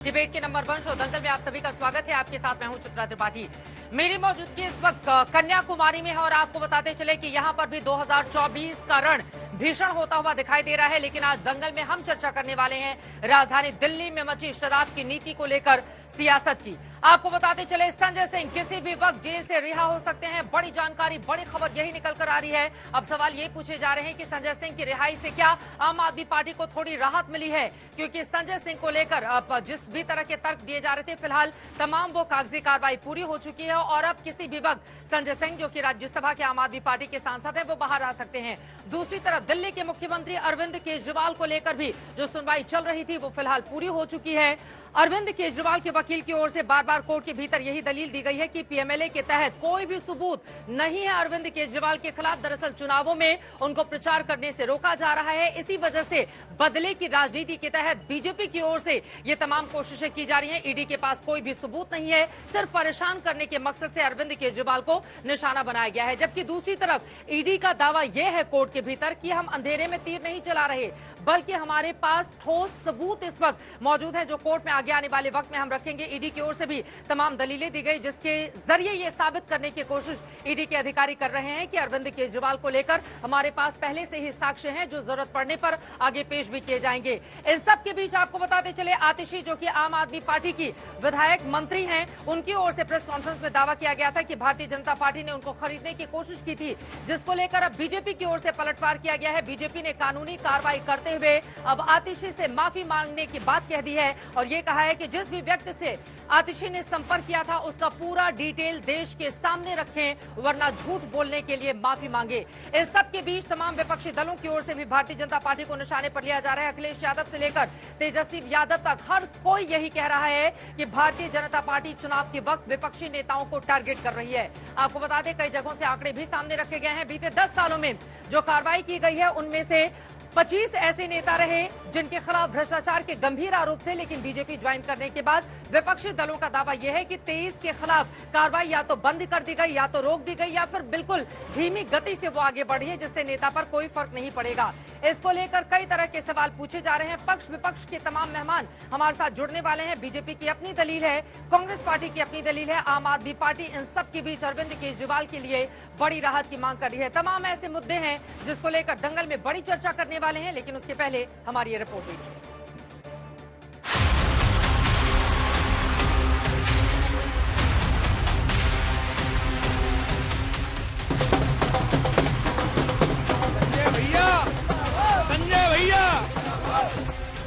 Debate के number 1 show दंगल में आप सभी का स्वागत है। आपके साथ मैं हूं चित्रा त्रिपाठी। मेरी मौजूदगी इस वक्त कन्याकुमारी में है और आपको बताते चले कि यहां पर भी 2024 का रण भीषण होता हुआ दिखाई दे रहा है। लेकिन आज दंगल में हम चर्चा करने वाले हैं राजधानी दिल्ली में मची शराब की नीति को लेकर सियासत की। आपको बताते चले संजय सिंह किसी भी वक्त जेल से रिहा हो सकते हैं। बड़ी जानकारी, बड़ी खबर यही निकल कर आ रही है। अब सवाल ये पूछे जा रहे हैं कि संजय सिंह की रिहाई से क्या आम आदमी पार्टी को थोड़ी राहत मिली है, क्योंकि संजय सिंह को लेकर अब जिस भी तरह के तर्क दिए जा रहे थे, फिलहाल तमाम वो कागजी कार्रवाई पूरी हो चुकी है और अब किसी भी वक्त संजय सिंह, जो कि राज्यसभा के आम आदमी पार्टी के सांसद हैं, वो बाहर आ सकते हैं। दूसरी तरफ दिल्ली के मुख्यमंत्री अरविंद केजरीवाल को लेकर भी जो सुनवाई चल रही थी, वो फिलहाल पूरी हो चुकी है। अरविंद केजरीवाल के वकील की ओर से बार बार कोर्ट के भीतर यही दलील दी गई है कि पीएमएलए के तहत कोई भी सबूत नहीं है अरविंद केजरीवाल के खिलाफ। दरअसल चुनावों में उनको प्रचार करने से रोका जा रहा है। इसी वजह से बदले की राजनीति के तहत बीजेपी की ओर से ये तमाम कोशिशें की जा रही हैं। ईडी के पास कोई भी सबूत नहीं है, सिर्फ परेशान करने के मकसद से अरविंद केजरीवाल को निशाना बनाया गया है। जबकि दूसरी तरफ ईडी का दावा यह है कोर्ट के भीतर कि हम अंधेरे में तीर नहीं चला रहे, बल्कि हमारे पास ठोस सबूत इस वक्त मौजूद है, जो कोर्ट में आगे आने वाले वक्त में हम रखेंगे। ईडी की ओर से भी तमाम दलीलें दी गई, जिसके जरिए ये साबित करने की कोशिश ईडी के अधिकारी कर रहे हैं कि अरविंद केजरीवाल को लेकर हमारे पास पहले से ही साक्ष्य हैं, जो जरूरत पड़ने पर आगे पेश भी किए जाएंगे। इन सब के बीच आपको बताते चले आतिशी, जो कि आम आदमी पार्टी की विधायक मंत्री हैं, उनकी ओर से प्रेस कॉन्फ्रेंस में दावा किया गया था कि भारतीय जनता पार्टी ने उनको खरीदने की कोशिश की थी, जिसको लेकर अब बीजेपी की ओर से पलटवार किया गया है। बीजेपी ने कानूनी कार्रवाई करते हुए अब आतिशी से माफी मांगने की बात कह दी है और ये कहा है कि जिस भी व्यक्ति से आतिशी ने संपर्क किया था, उसका पूरा डिटेल देश के सामने रखें, वरना झूठ बोलने के लिए माफी मांगे। इस सब के बीच तमाम विपक्षी दलों की ओर से भी भारतीय जनता पार्टी को निशाने पर लिया जा रहा है। अखिलेश यादव से लेकर तेजस्वी यादव तक हर कोई यही कह रहा है कि भारतीय जनता पार्टी चुनाव के वक्त विपक्षी नेताओं को टारगेट कर रही है। आपको बता दें, कई जगहों से आंकड़े भी सामने रखे गए हैं। बीते 10 सालों में जो कार्रवाई की गई है, उनमें से 25 ऐसे नेता रहे जिनके खिलाफ भ्रष्टाचार के गंभीर आरोप थे, लेकिन बीजेपी ज्वाइन करने के बाद विपक्षी दलों का दावा यह है कि 23 के खिलाफ कार्रवाई या तो बंद कर दी गई, या तो रोक दी गई, या फिर बिल्कुल धीमी गति से वो आगे बढ़ी है, जिससे नेता पर कोई फर्क नहीं पड़ेगा। इसको लेकर कई तरह के सवाल पूछे जा रहे हैं। पक्ष विपक्ष के तमाम मेहमान हमारे साथ जुड़ने वाले हैं। बीजेपी की अपनी दलील है, कांग्रेस पार्टी की अपनी दलील है, आम आदमी पार्टी इन सब के बीच अरविंद केजरीवाल के लिए बड़ी राहत की मांग कर रही है। तमाम ऐसे मुद्दे हैं जिसको लेकर दंगल में बड़ी चर्चा करने वाले हैं, लेकिन उसके पहले हमारी ये रिपोर्ट देखिए।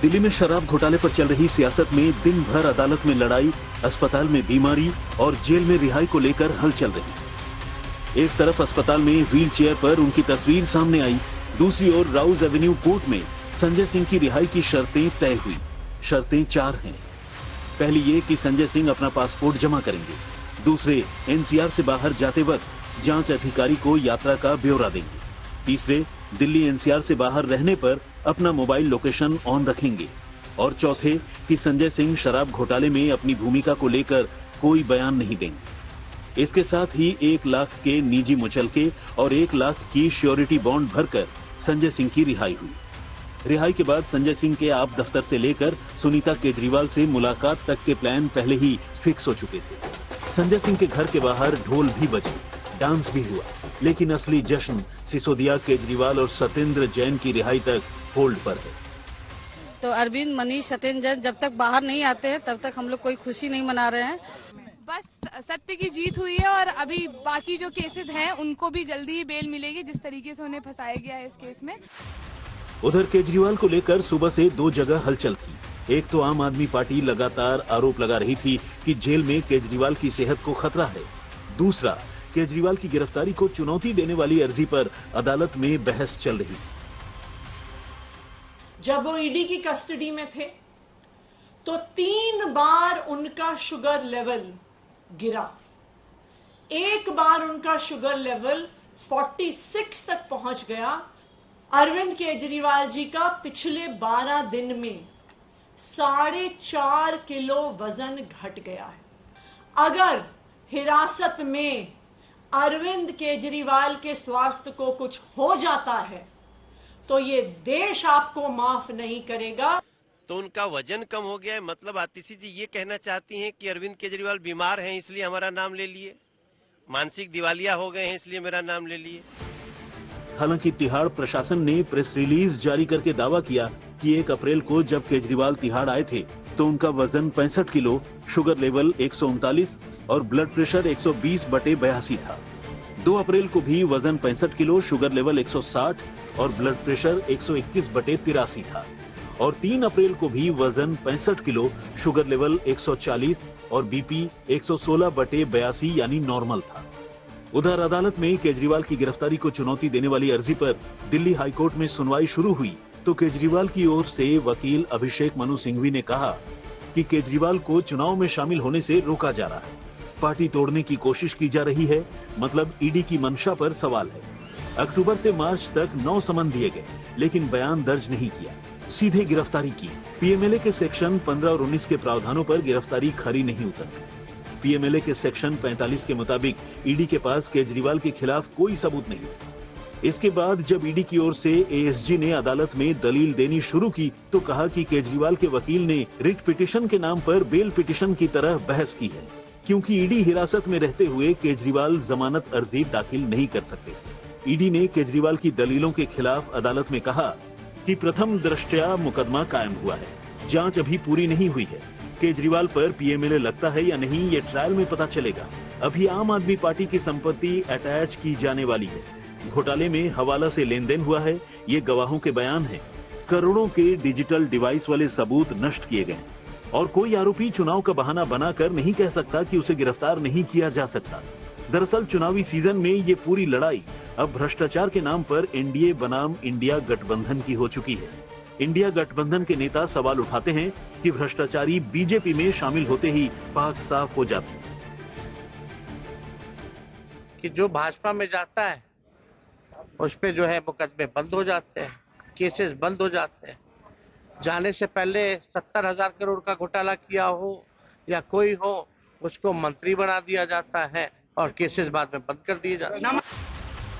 दिल्ली में शराब घोटाले पर चल रही सियासत में दिन भर अदालत में लड़ाई, अस्पताल में बीमारी और जेल में रिहाई को लेकर हलचल रही। एक तरफ अस्पताल में व्हील चेयर पर उनकी तस्वीर सामने आई, दूसरी ओर राउज एवेन्यू कोर्ट में संजय सिंह की रिहाई की शर्तें तय हुई। शर्तें 4 हैं। पहली ये कि संजय सिंह अपना पासपोर्ट जमा करेंगे। दूसरे, एनसीआर से बाहर जाते वक्त जांच अधिकारी को यात्रा का ब्यौरा देंगे। तीसरे, दिल्ली एनसीआर से बाहर रहने पर अपना मोबाइल लोकेशन ऑन रखेंगे। और चौथे, कि संजय सिंह शराब घोटाले में अपनी भूमिका को लेकर कोई बयान नहीं देंगे। इसके साथ ही 1 लाख के निजी मुचलके और 1 लाख की श्योरिटी बॉन्ड भरकर संजय सिंह की रिहाई हुई। रिहाई के बाद संजय सिंह के आप दफ्तर से लेकर सुनीता केजरीवाल से मुलाकात तक के प्लान पहले ही फिक्स हो चुके थे। संजय सिंह के घर के बाहर ढोल भी बजे, डांस भी हुआ, लेकिन असली जश्न सिसोदिया, केजरीवाल और सत्येंद्र जैन की रिहाई तक होल्ड पर है। तो अरविंद, मनीष, सत्येंद्र जैन जब तक बाहर नहीं आते हैं, तब तक हम लोग कोई खुशी नहीं मना रहे हैं। बस सत्य की जीत हुई है और अभी बाकी जो केसेस हैं उनको भी जल्दी ही बेल मिलेगी, जिस तरीके से उन्हें फंसाया गया है इस केस में। उधर केजरीवाल को लेकर सुबह से 2 जगह हलचल थी। एक तो आम आदमी पार्टी लगातार आरोप लगा रही थी कि जेल में केजरीवाल की सेहत को खतरा है। दूसरा, केजरीवाल की गिरफ्तारी को चुनौती देने वाली अर्जी पर अदालत में बहस चल रही थी। जब वो ईडी की कस्टडी में थे तो 3 बार उनका शुगर लेवल गिरा। एक बार उनका शुगर लेवल 46 तक पहुंच गया। अरविंद केजरीवाल जी का पिछले 12 दिन में 4.5 किलो वजन घट गया है। अगर हिरासत में अरविंद केजरीवाल के स्वास्थ्य को कुछ हो जाता है तो ये देश आपको माफ नहीं करेगा। तो उनका वजन कम हो गया है। मतलब आतिशी जी ये कहना चाहती हैं कि अरविंद केजरीवाल बीमार हैं इसलिए हमारा नाम ले लिए, मानसिक दिवालिया हो गए हैं इसलिए मेरा नाम ले लिए। हालांकि तिहाड़ प्रशासन ने प्रेस रिलीज जारी करके दावा किया कि 1 अप्रैल को जब केजरीवाल तिहाड़ आए थे तो उनका वजन 65 किलो, शुगर लेवल 139 और ब्लड प्रेशर 120/82 था। 2 अप्रैल को भी वजन 65 किलो, शुगर लेवल 160 और ब्लड प्रेशर 121/83 था और 3 अप्रैल को भी वजन 65 किलो, शुगर लेवल 140 और बीपी 116/82 यानी नॉर्मल था। उधर अदालत में केजरीवाल की गिरफ्तारी को चुनौती देने वाली अर्जी पर दिल्ली हाईकोर्ट में सुनवाई शुरू हुई तो केजरीवाल की ओर से वकील अभिषेक मनु सिंघवी ने कहा कि केजरीवाल को चुनाव में शामिल होने से रोका जा रहा है, पार्टी तोड़ने की कोशिश की जा रही है, मतलब ईडी की मंशा पर सवाल है। अक्टूबर से मार्च तक 9 समन दिए गए लेकिन बयान दर्ज नहीं किया, सीधे गिरफ्तारी की। पीएमएलए के सेक्शन 15 और 19 के प्रावधानों पर गिरफ्तारी खरी नहीं उतरती। पीएमएलए के सेक्शन 45 के मुताबिक ईडी के पास केजरीवाल के खिलाफ कोई सबूत नहीं। इसके बाद जब ईडी की ओर से एएसजी ने अदालत में दलील देनी शुरू की तो कहा कि केजरीवाल के वकील ने रिट पिटीशन के नाम पर बेल पिटीशन की तरह बहस की है, क्योंकि ईडी हिरासत में रहते हुए केजरीवाल जमानत अर्जी दाखिल नहीं कर सकते। ईडी ने केजरीवाल की दलीलों के खिलाफ अदालत में कहा कि प्रथम दृष्टया मुकदमा कायम हुआ है, जांच अभी पूरी नहीं हुई है। केजरीवाल पर पीएमएलए लगता है या नहीं ये ट्रायल में पता चलेगा। अभी आम आदमी पार्टी की संपत्ति अटैच की जाने वाली है। घोटाले में हवाला से लेन देन हुआ है, ये गवाहों के बयान हैं। करोड़ों के डिजिटल डिवाइस वाले सबूत नष्ट किए गए और कोई आरोपी चुनाव का बहाना बनाकर नहीं कह सकता कि उसे गिरफ्तार नहीं किया जा सकता। दरअसल चुनावी सीजन में ये पूरी लड़ाई अब भ्रष्टाचार के नाम पर एनडीए बनाम इंडिया गठबंधन की हो चुकी है। इंडिया गठबंधन के नेता सवाल उठाते हैं कि भ्रष्टाचारी बीजेपी में शामिल होते ही पाक साफ हो जाती है। कि जो भाजपा में जाता है उस पे जो है मुकदमे बंद हो जाते हैं, केसेस बंद हो जाते हैं। जाने से पहले 70,000 करोड़ का घोटाला किया हो या कोई हो, उसको मंत्री बना दिया जाता है और केसेस बाद में बंद कर दिए जाते हैं।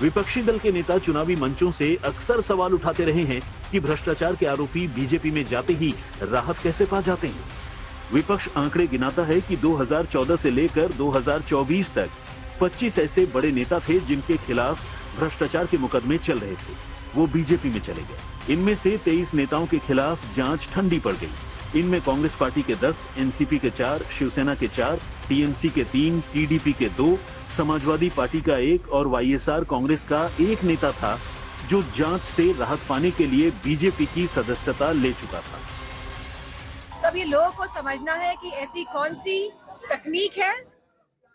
विपक्षी दल के नेता चुनावी मंचों से अक्सर सवाल उठाते रहे हैं कि भ्रष्टाचार के आरोपी बीजेपी में जाते ही राहत कैसे पा जाते हैं। विपक्ष आंकड़े गिनाता है कि 2014 से लेकर 2024 तक 25 ऐसे बड़े नेता थे जिनके खिलाफ भ्रष्टाचार के मुकदमे चल रहे थे, वो बीजेपी में चले गए। इनमें से 23 नेताओं के खिलाफ जांच ठंडी पड़ गई। इनमें कांग्रेस पार्टी के 10, एनसीपी के 4, शिवसेना के 4, टीएमसी के 3, टीडीपी के 2, समाजवादी पार्टी का 1 और वाईएसआर कांग्रेस का 1 नेता था जो जांच से राहत पाने के लिए बीजेपी की सदस्यता ले चुका था। तब ये लोगों को समझना है कि ऐसी कौन सी तकनीक है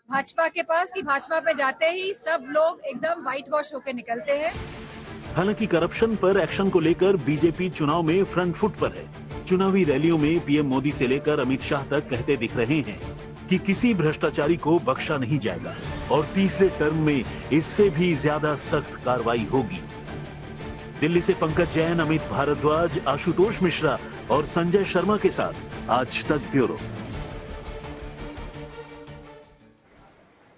भाजपा के पास कि भाजपा पे जाते ही सब लोग एकदम व्हाइट वॉश होकर निकलते हैं। हालांकि करप्शन पर एक्शन को लेकर बीजेपी चुनाव में फ्रंट फुट पर है। चुनावी रैलियों में पीएम मोदी से लेकर अमित शाह तक कहते दिख रहे हैं कि किसी भ्रष्टाचारी को बख्शा नहीं जाएगा और तीसरे टर्म में इससे भी ज्यादा सख्त कार्रवाई होगी। दिल्ली से पंकज जैन, अमित भारद्वाज, आशुतोष मिश्रा और संजय शर्मा के साथ आज तक ब्यूरो।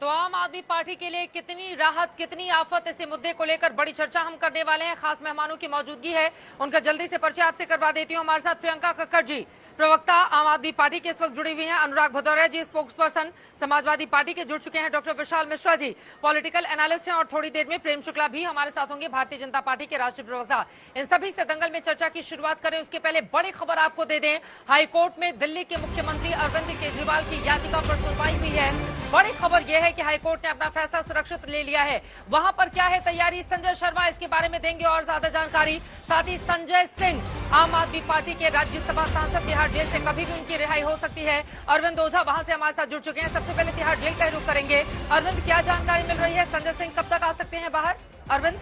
तो आम आदमी पार्टी के लिए कितनी राहत, कितनी आफत, इसी मुद्दे को लेकर बड़ी चर्चा हम करने वाले हैं। खास मेहमानों की मौजूदगी है, उनका जल्दी से परिचय आपसे करवा देती हूँ। हमारे साथ प्रियंका कक्कड़ जी, प्रवक्ता आम आदमी पार्टी के इस वक्त जुड़ी हुई हैं। अनुराग भदौरिया जी, स्पोक्स पर्सन समाजवादी पार्टी के जुड़ चुके हैं। Doctor Vishal Mishra ji, political analyst हैं। और थोड़ी देर में प्रेम शुक्ला भी हमारे साथ होंगे, भारतीय जनता पार्टी के राष्ट्रीय प्रवक्ता। इन सभी से दंगल में चर्चा की शुरुआत करें उसके पहले बड़ी खबर आपको दे दें। हाईकोर्ट में दिल्ली के मुख्यमंत्री अरविंद केजरीवाल की याचिका पर सुनवाई हुई है। बड़ी खबर यह है कि हाईकोर्ट ने अपना फैसला सुरक्षित ले लिया है। वहां पर क्या है तैयारी, संजय शर्मा इसके बारे में देंगे और ज्यादा जानकारी। साथ ही संजय सिंह, आम आदमी पार्टी के राज्यसभा सांसद, तिहाड़ जेल से कभी भी उनकी रिहाई हो सकती है। अरविंद ओझा वहां से हमारे साथ जुड़ चुके हैं। सबसे पहले तिहाड़ जेल का रुख करेंगे। अरविंद, क्या जानकारी मिल रही है? संजय सिंह कब तक आ सकते हैं बाहर? अरविंद,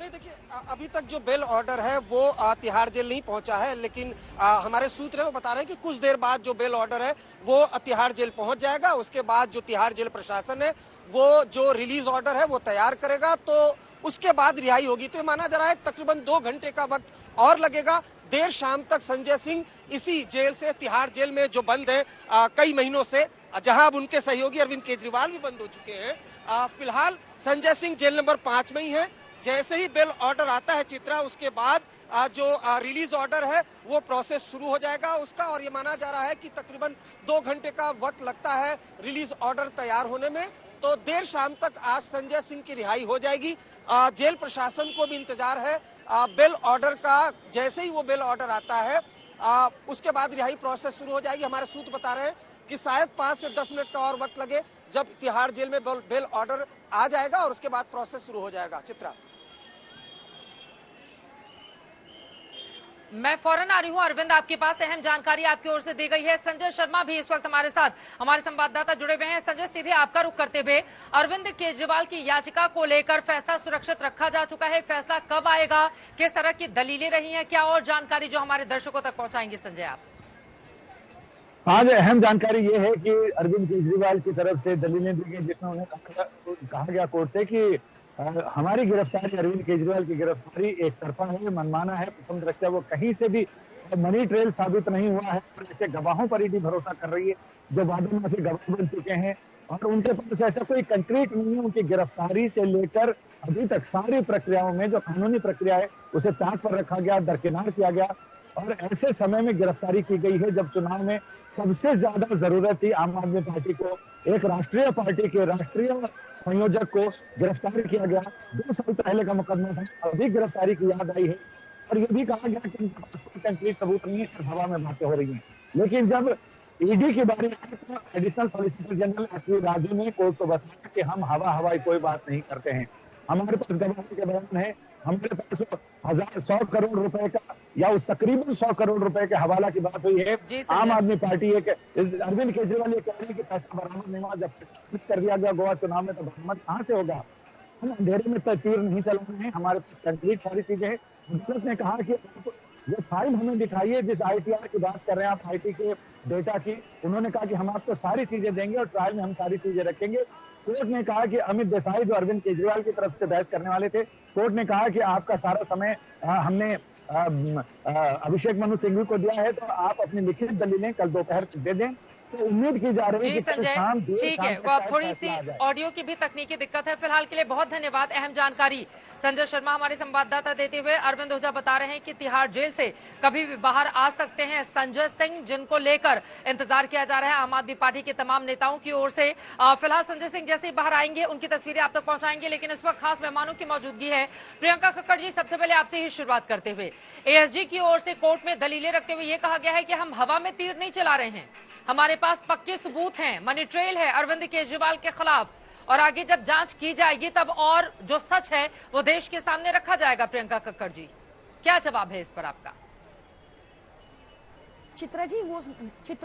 नहीं देखिए, अभी तक जो बेल ऑर्डर है वो तिहाड़ जेल नहीं पहुंचा है, लेकिन हमारे सूत्र है वो बता रहे हैं कि कुछ देर बाद जो बेल ऑर्डर है वो तिहाड़ जेल पहुंच जाएगा। उसके बाद जो तिहाड़ जेल प्रशासन है वो जो रिलीज ऑर्डर है वो तैयार करेगा, तो उसके बाद रिहाई होगी। तो ये माना जा रहा है तकरीबन 2 घंटे का वक्त और लगेगा। देर शाम तक संजय सिंह इसी जेल से, तिहाड़ जेल में जो बंद है कई महीनों से, जहां अब उनके सहयोगी अरविंद केजरीवाल भी बंद हो चुके हैं। फिलहाल संजय सिंह जेल नंबर 5 में ही है। जैसे ही बेल ऑर्डर आता है चित्रा, उसके बाद जो रिलीज ऑर्डर है वो प्रोसेस शुरू हो जाएगा उसका, और ये माना जा रहा है कि तकरीबन 2 घंटे का वक्त लगता है रिलीज ऑर्डर तैयार होने में। तो देर शाम तक आज संजय सिंह की रिहाई हो जाएगी। जेल प्रशासन को भी इंतजार है बेल ऑर्डर का। जैसे ही वो बेल ऑर्डर आता है उसके बाद रिहाई प्रोसेस शुरू हो जाएगी। हमारे सूत्र बता रहे हैं कि शायद 5 से 10 मिनट का और वक्त लगे जब तिहाड़ जेल में बेल ऑर्डर आ जाएगा और उसके बाद प्रोसेस शुरू हो जाएगा। चित्रा, मैं फौरन आ रही हूं अरविंद, आपके पास अहम जानकारी आपकी ओर से दी गई है। संजय शर्मा भी इस वक्त हमारे साथ, हमारे संवाददाता जुड़े हुए हैं। संजय, सीधे आपका रुख करते हुए, अरविंद केजरीवाल की याचिका को लेकर फैसला सुरक्षित रखा जा चुका है, फैसला कब आएगा, किस तरह की दलीलें रही हैं, क्या और जानकारी जो हमारे दर्शकों तक पहुंचाएंगे संजय आप? आज अहम जानकारी ये है कि अरविंद केजरीवाल की तरफ से दलीलें दी गई, जिसमें उन्हें कहा गया कोर्ट से कि हमारी गिरफ्तारी, अरविंद केजरीवाल की गिरफ्तारी एक तरफा है, मनमाना है। प्रथम दृष्टया वो कहीं से भी मनी ट्रेल साबित नहीं हुआ है और ऐसे गवाहों पर ईडी भरोसा कर रही है जो वादों में से गवाह बन चुके हैं और उनके पास ऐसा कोई कंक्रीट नहीं है। उनकी गिरफ्तारी से लेकर अभी तक सारी प्रक्रियाओं में जो कानूनी प्रक्रिया है उसे ताक पर रखा गया, दरकिनार किया गया और ऐसे समय में गिरफ्तारी की गई है जब चुनाव में सबसे ज्यादा जरूरत थी आम आदमी पार्टी को, एक राष्ट्रीय पार्टी के राष्ट्रीय संयोजक को गिरफ्तार किया गया। 2 साल पहले का मुकदमा था, अभी गिरफ्तारी की याद आई है और ये भी कहा गया कि कंक्रीट सबूत नहीं है, सिर्फ हवा में बातें हो रही हैं। लेकिन जब ईडी की बारी आई तो additional solicitor general S V Raju ने कोर्ट को बताया कि हम हवाई कोई बात नहीं करते हैं, हमारे पास गवाही के बयान है, हमारे पास 100 करोड़ रुपए का या उस तकरीबन 100 करोड़ रुपए के हवाला की बात हुई है। आम आदमी पार्टी अरविंद केजरीवाल ये कह रहे हैं कि पैसा बरामद नहीं हुआ, जब कुछ कर दिया गया गोवा चुनाव में तो बरामद कहाँ से होगा। हम अंधेरे में तीर नहीं चला रहे हैं, हमारे पास कंक्रीट सारी चीजें हैं। अदालत ने कहा कि ये फाइल हमें दिखाइए, जिस ITR की बात कर रहे हैं आप, IT के डेटा की, उन्होंने कहा कि हम आपको सारी चीजें देंगे और ट्रायल में हम सारी चीजें रखेंगे। कोर्ट ने कहा कि अमित देसाई जो अरविंद केजरीवाल की तरफ से बहस करने वाले थे, कोर्ट ने कहा कि आपका सारा समय हमने अभिषेक मनु सिंघवी को दिया है तो आप अपनी लिखित दलीलें कल दोपहर दे दें। तो उम्मीद की जा रही है कि शाम ठीक है, थोड़ी सी ऑडियो की भी तकनीकी दिक्कत है। फिलहाल के लिए बहुत धन्यवाद, अहम जानकारी संजय शर्मा हमारे संवाददाता देते हुए। अरविंद ओझा बता रहे हैं कि तिहाड़ जेल से कभी भी बाहर आ सकते हैं संजय सिंह, जिनको लेकर इंतजार किया जा रहा है आम आदमी पार्टी के तमाम नेताओं की ओर से। फिलहाल संजय सिंह जैसे ही बाहर आएंगे उनकी तस्वीरें आप तक पहुंचाएंगे, लेकिन इस वक्त खास मेहमानों की मौजूदगी है। प्रियंका कक्कड़ जी, सबसे पहले आपसे ही शुरुआत करते हुए, ASG की ओर से कोर्ट में दलीलें रखते हुए ये कहा गया है कि हम हवा में तीर नहीं चला रहे हैं, हमारे पास पक्के सबूत हैं, मनी ट्रेल है अरविंद केजरीवाल के खिलाफ और आगे जब जांच की जाएगी तब और जो सच है वो देश के सामने रखा जाएगा। प्रियंका कक्कड़ जी, क्या जवाब है इस पर आपका? चित्रा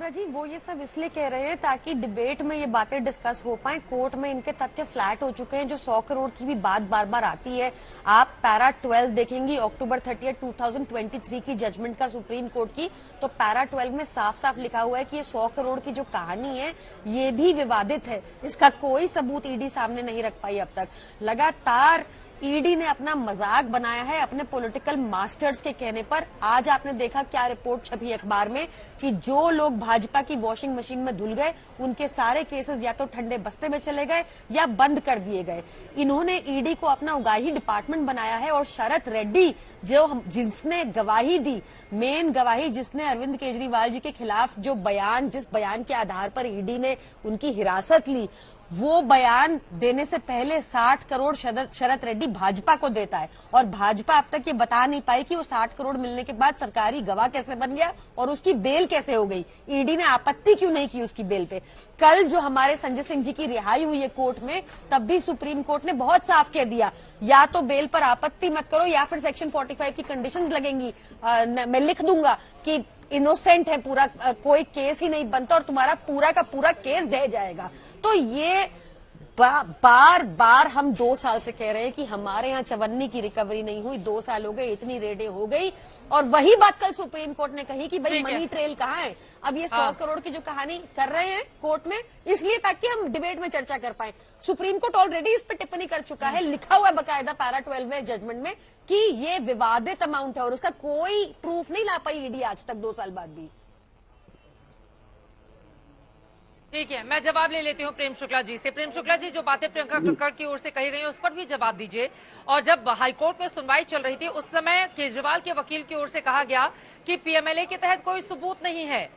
जी वो ये सब इसलिए कह रहे हैं ताकि डिबेट में ये बातें डिस्कस हो पाए। कोर्ट में इनके तथ्य फ्लैट हो चुके हैं। जो 100 करोड़ की भी बात बार बार आती है, आप पैरा 12 देखेंगी अक्टूबर 30, 2023 की जजमेंट का सुप्रीम कोर्ट की, तो पैरा 12 में साफ साफ लिखा हुआ है कि ये 100 करोड़ की जो कहानी है ये भी विवादित है, इसका कोई सबूत ईडी सामने नहीं रख पाई अब तक। लगातार ईडी ने अपना मजाक बनाया है अपने पॉलिटिकल मास्टर्स के कहने पर। आज आपने देखा क्या रिपोर्ट छपी अखबार में कि जो लोग भाजपा की वॉशिंग मशीन में धुल गए उनके सारे केसेस या तो ठंडे बस्ते में चले गए या बंद कर दिए गए। इन्होंने ईडी को अपना उगाही डिपार्टमेंट बनाया है और शरत रेड्डी जिसने गवाही दी, मेन गवाही जिसने अरविंद केजरीवाल जी के खिलाफ जो बयान, जिस बयान के आधार पर ईडी ने उनकी हिरासत ली, वो बयान देने से पहले 60 करोड़ शरत रेड्डी भाजपा को देता है और भाजपा अब तक ये बता नहीं पाई कि वो 60 करोड़ मिलने के बाद सरकारी गवाह कैसे बन गया और उसकी बेल कैसे हो गई। ईडी ने आपत्ति क्यों नहीं की उसकी बेल पे। कल जो हमारे संजय सिंह जी की रिहाई हुई है कोर्ट में, तब भी सुप्रीम कोर्ट ने बहुत साफ कह दिया, या तो बेल पर आपत्ति मत करो या फिर सेक्शन 45 की कंडीशंस लगेंगी। मैं लिख दूंगा कि इनोसेंट है पूरा, कोई केस ही नहीं बनता और तुम्हारा पूरा का पूरा केस ढह जाएगा। तो ये बार बार हम 2 साल से कह रहे हैं कि हमारे यहाँ चवन्नी की रिकवरी नहीं हुई, 2 साल हो गए, इतनी रेडें हो गई और वही बात कल सुप्रीम कोर्ट ने कही कि भाई मनी ट्रेल कहाँ है। अब ये 100 करोड़ की जो कहानी कर रहे हैं कोर्ट में, इसलिए ताकि हम डिबेट में चर्चा कर पाए। सुप्रीम कोर्ट ऑलरेडी इस पर टिप्पणी कर चुका है, लिखा हुआ है बकायदा पैरा 12 में जजमेंट में कि ये विवादित अमाउंट है और उसका कोई प्रूफ नहीं ला पाई ईडी आज तक 2 साल बाद भी। ठीक है, मैं जवाब ले लेती हूँ प्रेम शुक्ला जी से। प्रेम शुक्ला जी, जो बातें प्रियंका कक्कड़ की ओर से कही गई उस पर भी जवाब दीजिए। और जब हाईकोर्ट में सुनवाई चल रही थी उस समय केजरीवाल के वकील की ओर से कहा गया कि पीएमएलए के तहत कोई सबूत नहीं है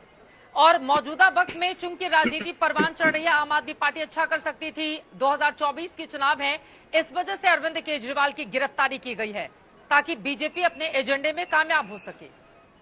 और मौजूदा वक्त में चूंकि राजनीति परवान चढ़ रही है, आम आदमी पार्टी अच्छा कर सकती थी, 2024 के चुनाव हैं, इस वजह से अरविंद केजरीवाल की गिरफ्तारी की गई है ताकि बीजेपी अपने एजेंडे में कामयाब हो सके।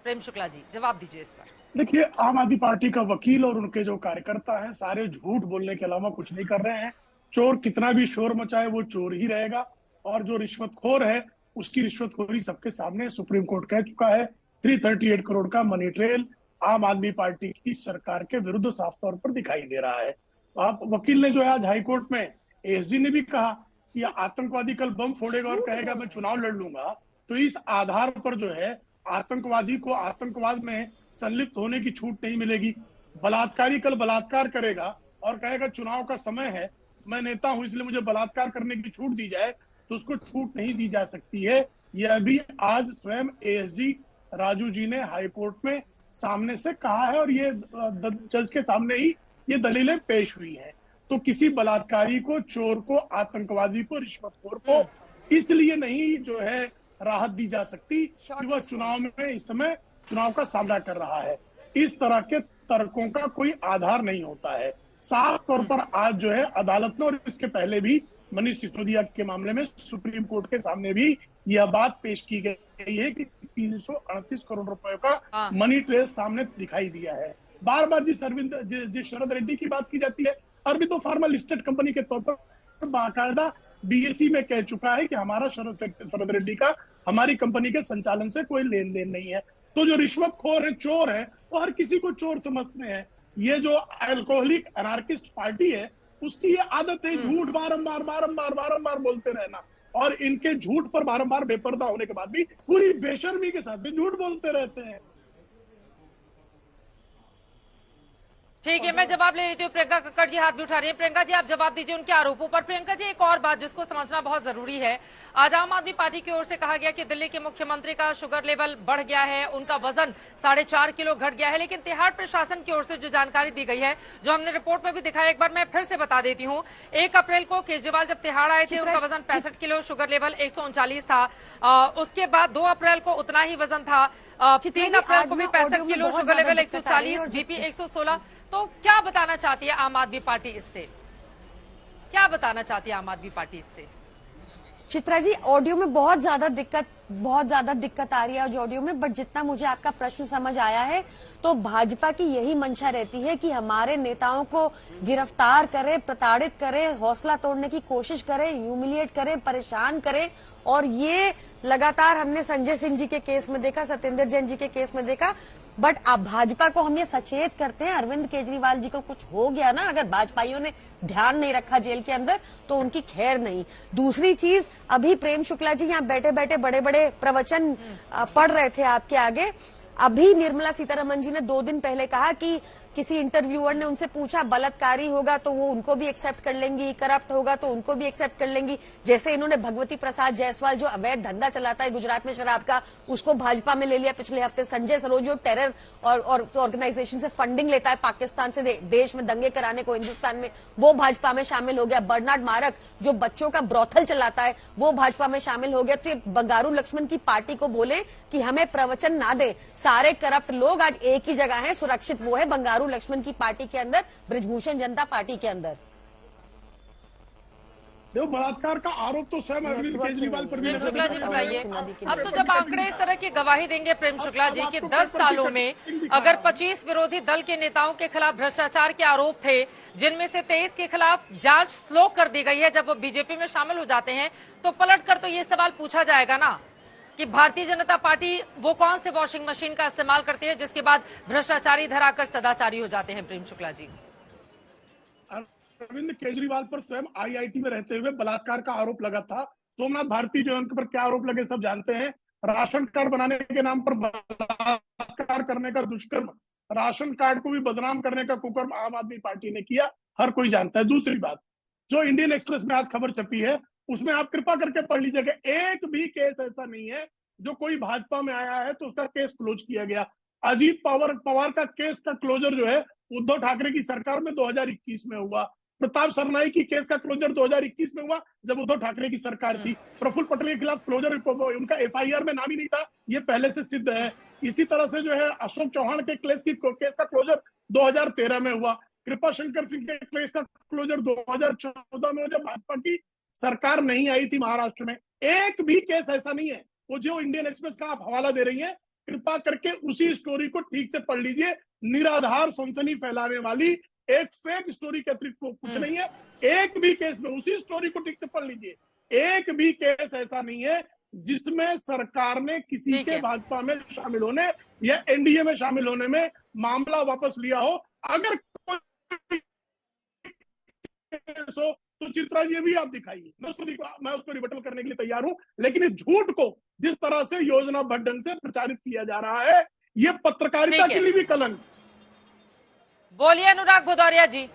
प्रेम शुक्ला जी, जवाब दीजिए इस पर। देखिए, आम आदमी पार्टी का वकील और उनके जो कार्यकर्ता हैं सारे झूठ बोलने के अलावा कुछ नहीं कर रहे हैं। चोर कितना भी शोर मचाए वो चोर ही रहेगा, और जो रिश्वतखोर है उसकी रिश्वतखोरी सबके सामने सुप्रीम कोर्ट कह चुका है। 338 करोड़ का मनी ट्रेल आम आदमी पार्टी की सरकार के विरुद्ध साफ तौर पर दिखाई दे रहा है। आप वकील ने जो है आज हाईकोर्ट में, एएसजी ने भी कहा कि आतंकवादी कल बम फोड़ेगा और कहेगा मैं चुनाव लड़ लूंगा, तो इस आधार पर जो है आतंकवादी को आतंकवाद में संलिप्त होने की छूट नहीं मिलेगी। बलात्कारी कल बलात्कार करेगा और कहेगा चुनाव का समय है, मैं नेता हूं इसलिए मुझे बलात्कार करने की छूट दी जाए, तो उसको छूट नहीं दी जा सकती है। यह भी आज स्वयं एएसजी राजू जी ने हाईकोर्ट में सामने से कहा है और ये जज के सामने ही ये दलीलें पेश हुई हैं। तो किसी बलात्कारी को, चोर को, आतंकवादी को, रिश्वतखोर को इसलिए नहीं जो है राहत दी जा सकती कि वह चुनाव में इस समय चुनाव का सामना कर रहा है। इस तरह के तर्कों का कोई आधार नहीं होता है। साफ तौर पर आज जो है अदालत ने, और इसके पहले भी मनीष सिसोदिया के मामले में सुप्रीम कोर्ट के सामने भी यह बात पेश की गई है कि 338 करोड़ रुपए का मनी ट्रेल सामने दिखाई दिया है। बार बार जिस शरद रेड्डी की बात की जाती है, अरविंदो फार्मा लिस्टेड कंपनी के तौर पर बाकायदा बीएसई में कह चुका है कि हमारा शरद रेड्डी का हमारी कंपनी के संचालन से कोई लेन देन नहीं है। तो जो रिश्वतखोर है, चोर है, वो हर किसी को चोर समझते हैं। ये जो अल्कोहलिक अनार्किस्ट पार्टी है उसकी ये आदत है झूठ बारंबार बोलते रहना, और इनके झूठ पर बारंबार बेपर्दा होने के बाद भी पूरी बेशर्मी के साथ भी झूठ बोलते रहते हैं। ठीक है, मैं जवाब ले लेती हूँ। प्रियंका कक्कड़ जी हाथ भी उठा रही है। प्रियंका जी, आप जवाब दीजिए उनके आरोपों पर। प्रियंका जी, एक और बात जिसको समझना बहुत जरूरी है, आज आम आदमी पार्टी की ओर से कहा गया कि दिल्ली के मुख्यमंत्री का शुगर लेवल बढ़ गया है, उनका वजन 4.5 किलो घट गया है, लेकिन तिहाड़ प्रशासन की ओर से जो जानकारी दी गई है, जो हमने रिपोर्ट में भी दिखाया, एक बार मैं फिर से बता देती हूँ। 1 अप्रैल को केजरीवाल जब तिहाड़ आए थे उनका वजन 65 किलो, शुगर लेवल 139 था। उसके बाद 2 अप्रैल को उतना ही वजन था। 3 अप्रैल को भी 65 किलो, शुगर लेवल 140, बीपी 116। तो क्या बताना चाहती है आम आदमी पार्टी इससे? क्या बताना चाहती है आम आदमी पार्टी इससे? चित्रा जी, ऑडियो में बहुत ज्यादा दिक्कत आ रही है ऑडियो में, बट जितना मुझे आपका प्रश्न समझ आया है तो भाजपा की यही मंशा रहती है कि हमारे नेताओं को गिरफ्तार करे, प्रताड़ित करे, हौसला तोड़ने की कोशिश करे, ह्यूमिलिएट करे, परेशान करे। और ये लगातार हमने संजय सिंह जी के केस में देखा, सत्येंद्र जैन जी के केस में देखा। बट अब भाजपा को हम ये सचेत करते हैं, अरविंद केजरीवाल जी को कुछ हो गया ना, अगर भाजपाइयों ने ध्यान नहीं रखा जेल के अंदर तो उनकी खैर नहीं। दूसरी चीज, अभी प्रेम शुक्ला जी यहाँ बैठे बैठे बड़े बड़े प्रवचन पढ़ रहे थे आपके आगे। अभी निर्मला सीतारमण जी ने 2 दिन पहले कहा कि किसी इंटरव्यूअर ने उनसे पूछा बलात्कारी होगा तो वो उनको भी एक्सेप्ट कर लेंगी, करप्ट होगा तो उनको भी एक्सेप्ट कर लेंगी। जैसे इन्होंने भगवती प्रसाद जायसवाल जो अवैध धंधा चलाता है गुजरात में शराब का, उसको भाजपा में ले लिया पिछले हफ्ते। संजय सरोज जो टेरर और ऑर्गेनाइजेशन से फंडिंग लेता है पाकिस्तान से देश में दंगे कराने को हिंदुस्तान में, वो भाजपा में शामिल हो गया। बर्नार्ड मारक जो बच्चों का ब्रोथल चलाता है वो भाजपा में शामिल हो गया। तो ये बंगारू लक्ष्मण की पार्टी को बोले कि हमें प्रवचन ना दे, सारे करप्ट लोग आज एक ही जगह है, सुरक्षित वो है बंगारू लक्ष्मण की पार्टी के अंदर, बृजभूषण जनता पार्टी के अंदर। देखो, बलात्कार का आरोप तो स्वयं अरविंद केजरीवाल पर भी। प्रेम शुक्ला जी बताइए, अब तो जब आंकड़े इस तरह की गवाही देंगे प्रेम शुक्ला जी कि 10 सालों में अगर 25 विरोधी दल के नेताओं के खिलाफ भ्रष्टाचार के आरोप थे, जिनमें से 23 के खिलाफ जांच स्लो कर दी गई है, जब वो बीजेपी में शामिल हो जाते हैं तो पलट कर तो ये सवाल पूछा जाएगा ना कि भारतीय जनता पार्टी वो कौन से वॉशिंग मशीन का इस्तेमाल करती है जिसके बाद भ्रष्टाचारी धराकर सदाचारी हो जाते हैं। प्रेम शुक्ला जी, अरविंद केजरीवाल पर स्वयं आईआईटी में रहते हुए बलात्कार का आरोप लगा था। सोमनाथ भारती जो उनके पर क्या आरोप लगे सब जानते हैं। राशन कार्ड बनाने के नाम पर बलात्कार करने का दुष्कर्म, राशन कार्ड को भी बदनाम करने का कुकर्म आम आदमी पार्टी ने किया, हर कोई जानता है। दूसरी बात, जो इंडियन एक्सप्रेस में आज खबर छपी है उसमें आप कृपा करके पढ़ लीजिएगा, एक भी केस ऐसा नहीं है जो कोई भाजपा में आया है तो उसका केस क्लोज किया गया। अजीत पवार का केस का क्लोजर जो है उद्धव ठाकरे की सरकार में 2021 में हुआ। प्रताप सरनाई की केस का क्लोजर 2021 में हुआ जब उद्धव ठाकरे की सरकार थी। प्रफुल्ल पटेल के खिलाफ क्लोजर उनका FIR में नाम ही नहीं था, ये पहले से सिद्ध है। इसी तरह से जो है अशोक चौहान के केस का क्लोजर 2013 में हुआ। कृपा शंकर सिंह के केस का क्लोजर 2014 में, जब भाजपा की सरकार नहीं आई थी महाराष्ट्र में। एक भी केस ऐसा नहीं है। वो जो इंडियन एक्सप्रेस का आप हवाला दे रही हैं, कृपा करके उसी स्टोरी को ठीक से पढ़ लीजिए। निराधार सनसनी फैलाने वाली एक फेक स्टोरी के अतिरिक्त कुछ नहीं है। एक भी केस में उसी स्टोरी को ठीक से पढ़ लीजिए। एक भी केस ऐसा नहीं है जिसमें सरकार ने किसी के भाजपा में शामिल होने या NDA में शामिल होने में मामला वापस लिया हो। अगर कोई तो चित्रा जी भी आप दिखाइए, मैं उसको रिबटल करने के लिए तैयार हूं। लेकिन इस झूठ को जिस तरह से योजनाबद्ध ढंग से प्रचारित किया जा रहा है, ये पत्रकारिता के लिए भी कलंक। बोलिए अनुराग भदौरिया जी।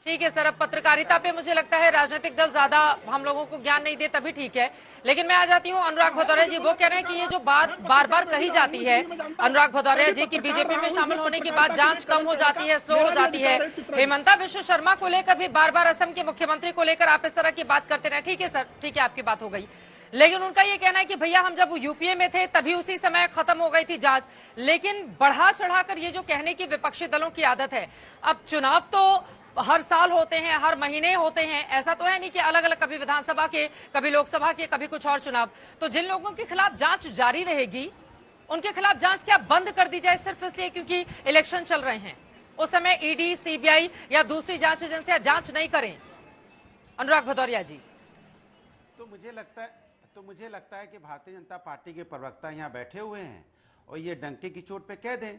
ठीक है सर, अब पत्रकारिता पे मुझे लगता है राजनीतिक दल ज्यादा हम लोगों को ज्ञान नहीं दे, तभी ठीक है। लेकिन मैं आ जाती हूँ अनुराग भदौरिया जी। वो कह रहे हैं कि ये जो बात बार बार कही जाती है अनुराग भदौरिया जी की बीजेपी में शामिल होने के बाद जांच कम हो जाती है, स्लो हो जाती है। हेमंता विश्व शर्मा को लेकर भी बार बार असम के मुख्यमंत्री को लेकर आप इस तरह की बात करते रहे। ठीक है सर, ठीक है, आपकी बात हो गई। लेकिन उनका ये कहना है कि भैया हम जब UPA में थे तभी उसी समय खत्म हो गई थी जांच। लेकिन बढ़ा चढ़ाकर ये जो कहने की विपक्षी दलों की आदत है, अब चुनाव तो हर साल होते हैं, हर महीने होते हैं, ऐसा तो है नहीं कि अलग अलग कभी विधानसभा के, कभी लोकसभा के, कभी कुछ और चुनाव। तो जिन लोगों के खिलाफ जांच जारी रहेगी उनके खिलाफ जांच क्या बंद कर दी जाए सिर्फ इसलिए क्योंकि इलेक्शन चल रहे हैं? उस समय ED, CBI या दूसरी जांच एजेंसियां जांच नहीं करें? अनुराग भदौरिया जी। तो मुझे लगता है कि भारतीय जनता पार्टी के प्रवक्ता यहाँ बैठे हुए हैं और ये डंके की चोट पे कह दें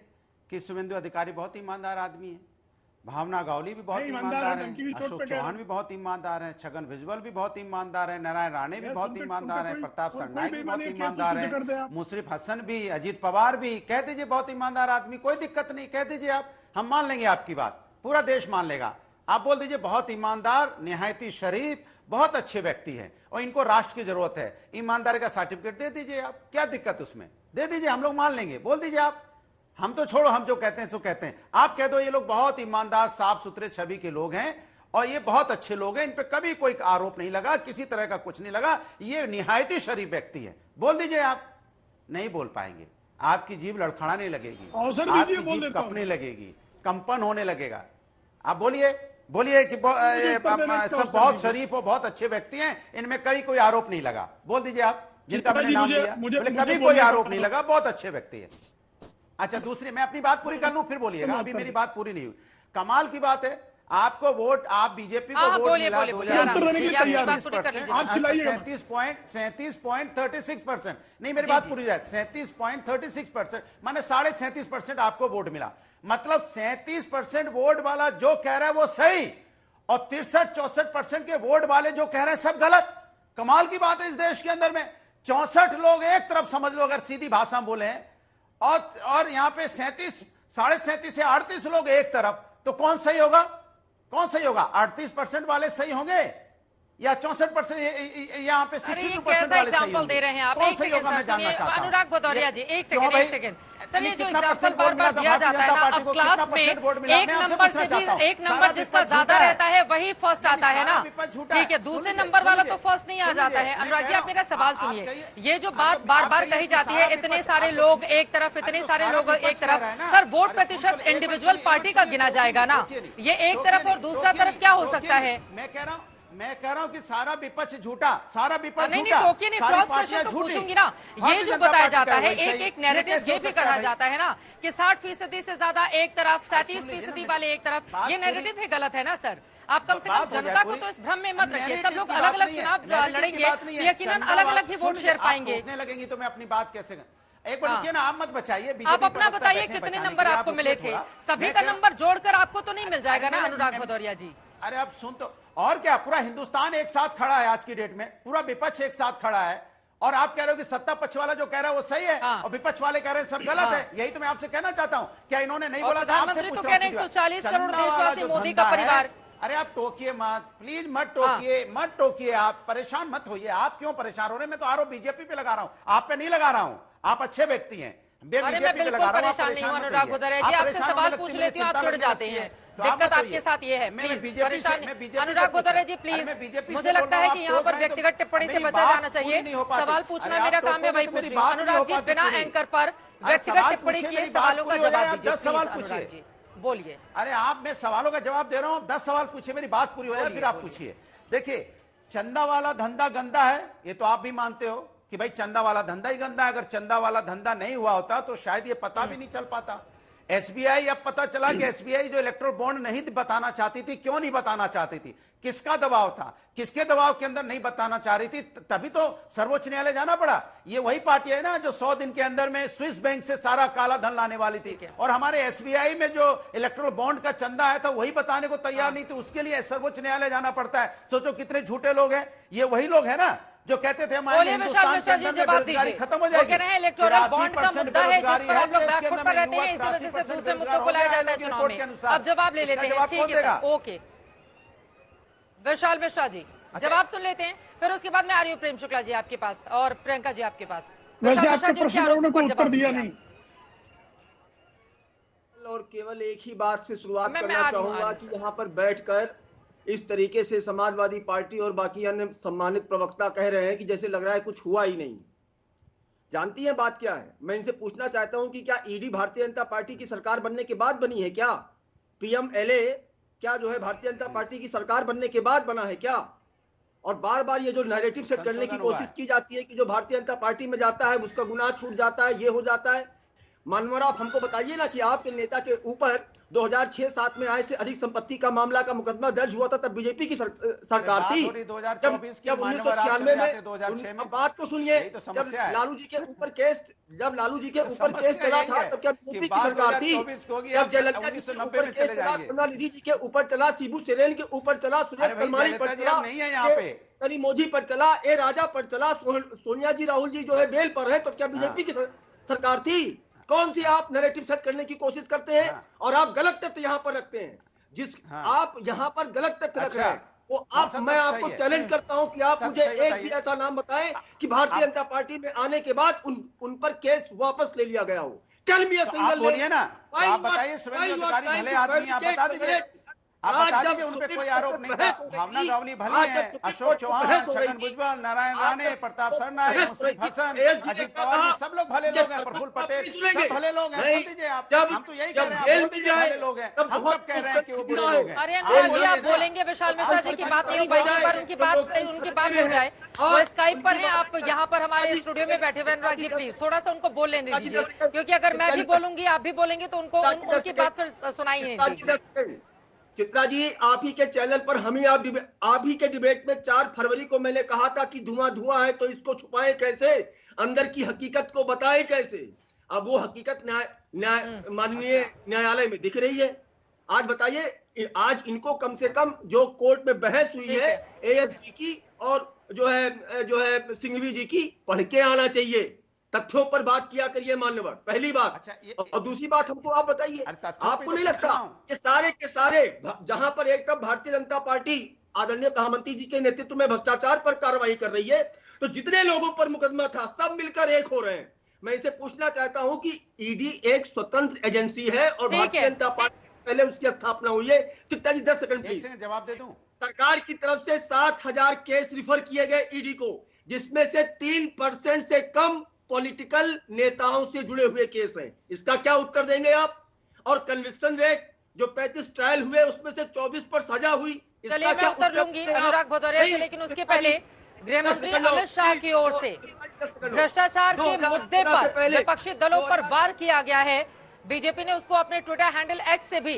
कि शुभेंदु अधिकारी बहुत ईमानदार आदमी है, भावना गावली भी बहुत ईमानदार है, अशोक चौहान भी बहुत ईमानदार है, छगन भुजबल भी बहुत ईमानदार है, नारायण राणे भी बहुत ईमानदार है, प्रताप सरनाई भी बहुत ईमानदार है, मुशर्रफ हसन भी, अजीत पवार भी। कह दीजिए बहुत ईमानदार आदमी, कोई दिक्कत नहीं, कह दीजिए आप, हम मान लेंगे आपकी बात, पूरा देश मान लेगा। आप बोल दीजिए बहुत ईमानदार, निहायती शरीफ, बहुत अच्छे व्यक्ति हैं और इनको राष्ट्र की जरूरत है, ईमानदारी का सर्टिफिकेट दे दीजिए आप, क्या दिक्कत उसमें, दे दीजिए, हम लोग मान लेंगे। बोल दीजिए आप, हम तो छोड़ो, हम जो कहते हैं सो कहते हैं। आप कह दो ये लोग बहुत ईमानदार, साफ सुथरे छवि के लोग हैं और ये बहुत अच्छे लोग हैं, इन पे कभी कोई आरोप नहीं लगा, किसी तरह का कुछ नहीं लगा, ये निहायती शरीफ व्यक्ति है। बोल दीजिए आप, नहीं बोल पाएंगे, आपकी जीभ लड़खड़ाने लगेगी, आपकी जीभ कपने लगेगी, कंपन होने लगेगा। आप बोलिए कि सब बहुत शरीफ और बहुत अच्छे व्यक्ति हैं, इनमें कोई आरोप नहीं लगा। बोल दीजिए आप, जिनका मैंने नाम लिया, बोले कभी कोई आरोप नहीं लगा, बहुत अच्छे व्यक्ति है। अच्छा, दूसरी, मैं अपनी बात पूरी कर लूं फिर बोलिएगा, अभी मेरी बात पूरी नहीं हुई। कमाल की बात है, आपको वोट, आप बीजेपी को वोट मिला 37.36%। नहीं, मेरी बात पूरी जाए, 37.36%, माने 37.5% आपको वोट मिला। मतलब 37% वोट वाला जो कह रहा है वो सही और 63-64% के वोट वाले जो कह रहे हैं सब गलत। कमाल की बात है इस देश के अंदर में 64 लोग एक तरफ समझ लो अगर सीधी भाषा में बोले हैं और यहां पे 37 से 38 लोग एक तरफ, तो कौन सही होगा? कौन सही होगा? 38% वाले सही होंगे या 64% यहाँ पे 62% वाले सही होंगे? दे रहे हैं आप, कौन सही होगा मैं जानना चाहता हूं। अनुराग भदौरिया जी, एक सेकंड। सर, ये जो एग्जाम्पल बार बार दिया जाता है ना, अब क्लास में एक नंबर से भी एक नंबर जिसका ज्यादा रहता है वही फर्स्ट आता है ना, ठीक है, दूसरे नंबर वाला तो फर्स्ट नहीं आ जाता है। अनुराग जी, आप मेरा सवाल सुनिए, ये जो बात बार बार कही जाती है, इतने सारे लोग एक तरफ, इतने सारे लोग एक तरफ, सर वोट प्रतिशत इंडिविजुअल पार्टी का गिना जाएगा ना, ये एक तरफ और दूसरा तरफ क्या हो सकता है? मैं कह रहा हूं कि सारा विपक्ष झूठा, सारा विपक्ष नहीं, टोकी नहीं, क्रॉस क्वेश्चन तो पूछूंगी ना। ये जो बताया जाता है, एक नैरेटिव ये भी कहा जाता है ना कि 60% से ज्यादा एक तरफ, 37% वाले एक तरफ, ये नैरेटिव ही गलत है ना सर। आप कम से कम जनता को तो इस भ्रम में मत रखिए। सब लोग अलग अलग चुनाव लड़ेंगे, यकीनन अलग अलग ही वोट शेयर पाएंगे। लगेंगी तो मैं अपनी बात कैसे, एक बार रुकिए ना, आप मत बचाइए, आप अपना बताइए कितने नंबर आपको मिले थे? सभी का नंबर जोड़कर आपको तो नहीं मिल जाएगा ना अनुराग भदौरिया जी। अरे आप सुन तो, और क्या, पूरा हिंदुस्तान एक साथ खड़ा है आज की डेट में, पूरा विपक्ष एक साथ खड़ा है और आप कह रहे हो कि सत्ता पक्ष वाला जो कह रहा है वो सही है और विपक्ष वाले कह रहे हैं सब गलत है। यही तो मैं आपसे कहना चाहता हूं, क्या इन्होंने नहीं बोला था? आपसे पूछ रहा हूं, 140 करोड़ देशवासी मोदी का परिवार। अरे आप टोकिए मत, प्लीज मत टोकिए, आप परेशान मत होइए। आप क्यों परेशान हो रहे हैं? मैं तो आरोप बीजेपी पे लगा रहा हूं, आप पे नहीं लगा रहा हूं। आप अच्छे व्यक्ति हैं, अरे मैं बिल्कुल परेशान नहीं हूँ अनुराग भदौरिया जी, आपसे सवाल पूछ लेती हूँ, आप चिढ़ जाते हैं। दिक्कत आपके साथ ये है, प्लीज परेशान नहीं। अनुराग भदौरिया जी प्लीज, मुझे लगता है कि यहाँ पर व्यक्तिगत टिप्पणी से बचा जाना चाहिए। सवाल पूछना मेरा काम है, वही पूछ रही हूँ। अनुराग जी बिना एंकर पर व्यक्तिगत टिप्पणी किए सवालों का जवाब दीजिए। सवाल पूछिए, बोलिए। अरे आप, मैं सवालों का जवाब दे रहा हूँ, 10 सवाल पूछिए, मेरी बात पूरी हो जाए फिर आप पूछिए। देखिए, चंदा वाला धंधा गंदा है, ये तो आप भी मानते हो कि भाई चंदा वाला धंधा ही गंदा है। अगर चंदा वाला धंधा नहीं हुआ होता तो शायद ये पता भी नहीं चल पाता। एसबीआई, अब पता चला कि एसबीआई जो इलेक्ट्रल बॉन्ड नहीं बताना चाहती थी, क्यों नहीं बताना चाहती थी, किसका दबाव था, किसके दबाव के अंदर नहीं बताना चाह रही थी, तभी तो सर्वोच्च न्यायालय जाना पड़ा। ये वही पार्टी है ना जो 100 दिन के अंदर में स्विस बैंक से सारा काला धन लाने वाली थी, और हमारे एसबीआई में जो इलेक्ट्रल बॉन्ड का चंदा है था वही बताने को तैयार नहीं थी। उसके लिए सर्वोच्च न्यायालय जाना पड़ता है। सोचो कितने झूठे लोग हैं। ये वही लोग हैं ना जो कहते थे हमारे हिंदुस्तान के अंदर में बेरोजगारी खत्म हो जाएगी। इलेक्टोरल बॉन्ड का मुद्दा है जिस पर आप लोग बैकफुट पर रहते हैं, इसी वजह से दूसरे मुद्दों को लाया जाता है चुनाव में। अब जवाब ले लेते हैं, ठीक है, ओके। विशाल मिश्रा जी जवाब सुन लेते हैं, फिर उसके बाद मैं आ रही हूँ प्रेम शुक्ला जी आपके पास और प्रियंका जी आपके पास। वैसे आपके प्रश्न को उत्तर दिया नहीं, और केवल एक ही बात से शुरुआत करना चाहूंगा कि यहाँ पर बैठकर इस तरीके से समाजवादी पार्टी और बाकी अन्य सम्मानित प्रवक्ता कह रहे हैं कि जैसे लग रहा है कुछ हुआ ही नहीं। जानती है बात क्या है? मैं इनसे पूछना चाहता हूं कि क्या ईडी भारतीय जनता पार्टी की सरकार बनने के बाद बनी है क्या? पीएमएलए क्या जो है भारतीय जनता पार्टी की सरकार बनने के बाद बना है क्या? और बार बार ये जो नैरेटिव सेट करने की कोशिश की जाती है कि जो भारतीय जनता पार्टी में जाता है उसका गुनाह छूट जाता है, ये हो जाता है। मानवर, आप हमको बताइए ना कि आपके नेता के ऊपर 2006-07 में आय से अधिक संपत्ति का मामला का मुकदमा दर्ज हुआ था, तब बीजेपी की सरकार थी। जब 1996 में, बात तो सुनिए, जब लालू जी के ऊपर केस चला था तब क्या बीजेपी की सरकार थी? जब जयललिता जी के ऊपर केस चला, करुणानिधि जी के ऊपर चला, शिबू सोरेन के ऊपर चला, सुरेश कलमाड़ी पर चला, कनिमोझी पर चला, ए राजा पर चला, सोनिया जी राहुल जी जो है बेल पर है, तो क्या बीजेपी की सरकार थी? कौन सी आप नैरेटिव सेट करने की कोशिश करते हैं और आप गलत तथ्य यहाँ पर रखते हैं। आप यहाँ पर गलत तथ्य रख रहे हैं वो मैं आपको चैलेंज करता हूं कि आप मुझे एक भी ऐसा नाम बताएं कि भारतीय जनता पार्टी में आने के बाद उन पर केस वापस ले लिया गया हो। टेल मी अ सिंगल बोलिए ना, आप बताइए, शुभेंदु अधिकारी भले आदमी, आप बता दीजिए, आप बता दीजिए, उन पे कोई आरोप नहीं था। भावना गावली भली है, अशोक चौहान, छगन भुजबल, नारायण राणे, प्रताप सरनाईक, मुशर्रफ हसन, अजित पवार, सब लोग भले लोग हैं, प्रफुल्ल पटेल, सब भले लोग हैं। बोल दीजिए आप, हम तो यही कह रहे हैं, आप भले लोग हैं, हम सब कह रहे हैं कि वो बुरे लोग हैं। अरे आप बोलेंगे विशाल मिश्रा जी की बात नहीं हो पाएगी, पर उनकी बात हो जाए। वो स्काइप पर हैं, आप यहाँ पर हमारे स्टूडियो में बैठे हुए। अनुराग जी प्लीज थोड़ा सा उनको बोलने दीजिए, क्योंकि अगर मैं भी बोलूंगी आप भी बोलेंगे तो उनको उनकी बात फिर सुनाई नहीं देगी। चित्रा जी, आप ही के चैनल पर आप ही के डिबेट में 4 फरवरी को मैंने कहा था कि धुआं है तो इसको छुपाएं कैसे, अंदर की हकीकत को बताएं कैसे। अब वो हकीकत माननीय न्यायालय में दिख रही है। आज बताइए, आज इनको कम से कम जो कोर्ट में बहस हुई है एएसजी की और जो है सिंघवी जी की, पढ़ के आना चाहिए। तथ्यों पर बात किया करिए मान्यवर, पहली बात। और दूसरी बात हमको आप बताइए, आपको नहीं लगता कि सारे के सारे जहां पर एक तरफ भारतीय जनता पार्टी आदरणीय प्रधानमंत्री जी के नेतृत्व में भ्रष्टाचार पर कार्रवाई कर रही है, तो जितने लोगों पर मुकदमा था सब मिलकर एक हो रहे हैं। मैं इसे पूछना चाहता हूं कि ईडी एक स्वतंत्र एजेंसी है और भारतीय जनता पार्टी पहले उसकी स्थापना हुई है। चित्ता जी 10 सेकंड प्लीज, जवाब दे दूं। सरकार की तरफ से 7000 केस रिफर किए गए ईडी को, जिसमें से 3% से कम पॉलिटिकल नेताओं से जुड़े हुए केस हैं। इसका क्या उत्तर देंगे आप? और कन्विक्शन रेट जो 35 ट्रायल हुए उसमें से 24 पर सजा हुई, इसका क्या उत्तर लूंगी अनुराग भदौरिया से। लेकिन उसके पहले गृहमंत्री अमित शाह की ओर से भ्रष्टाचार के मुद्दे पर विपक्षी दलों पर वार किया गया है। बीजेपी ने उसको अपने ट्विटर हैंडल एक्स से भी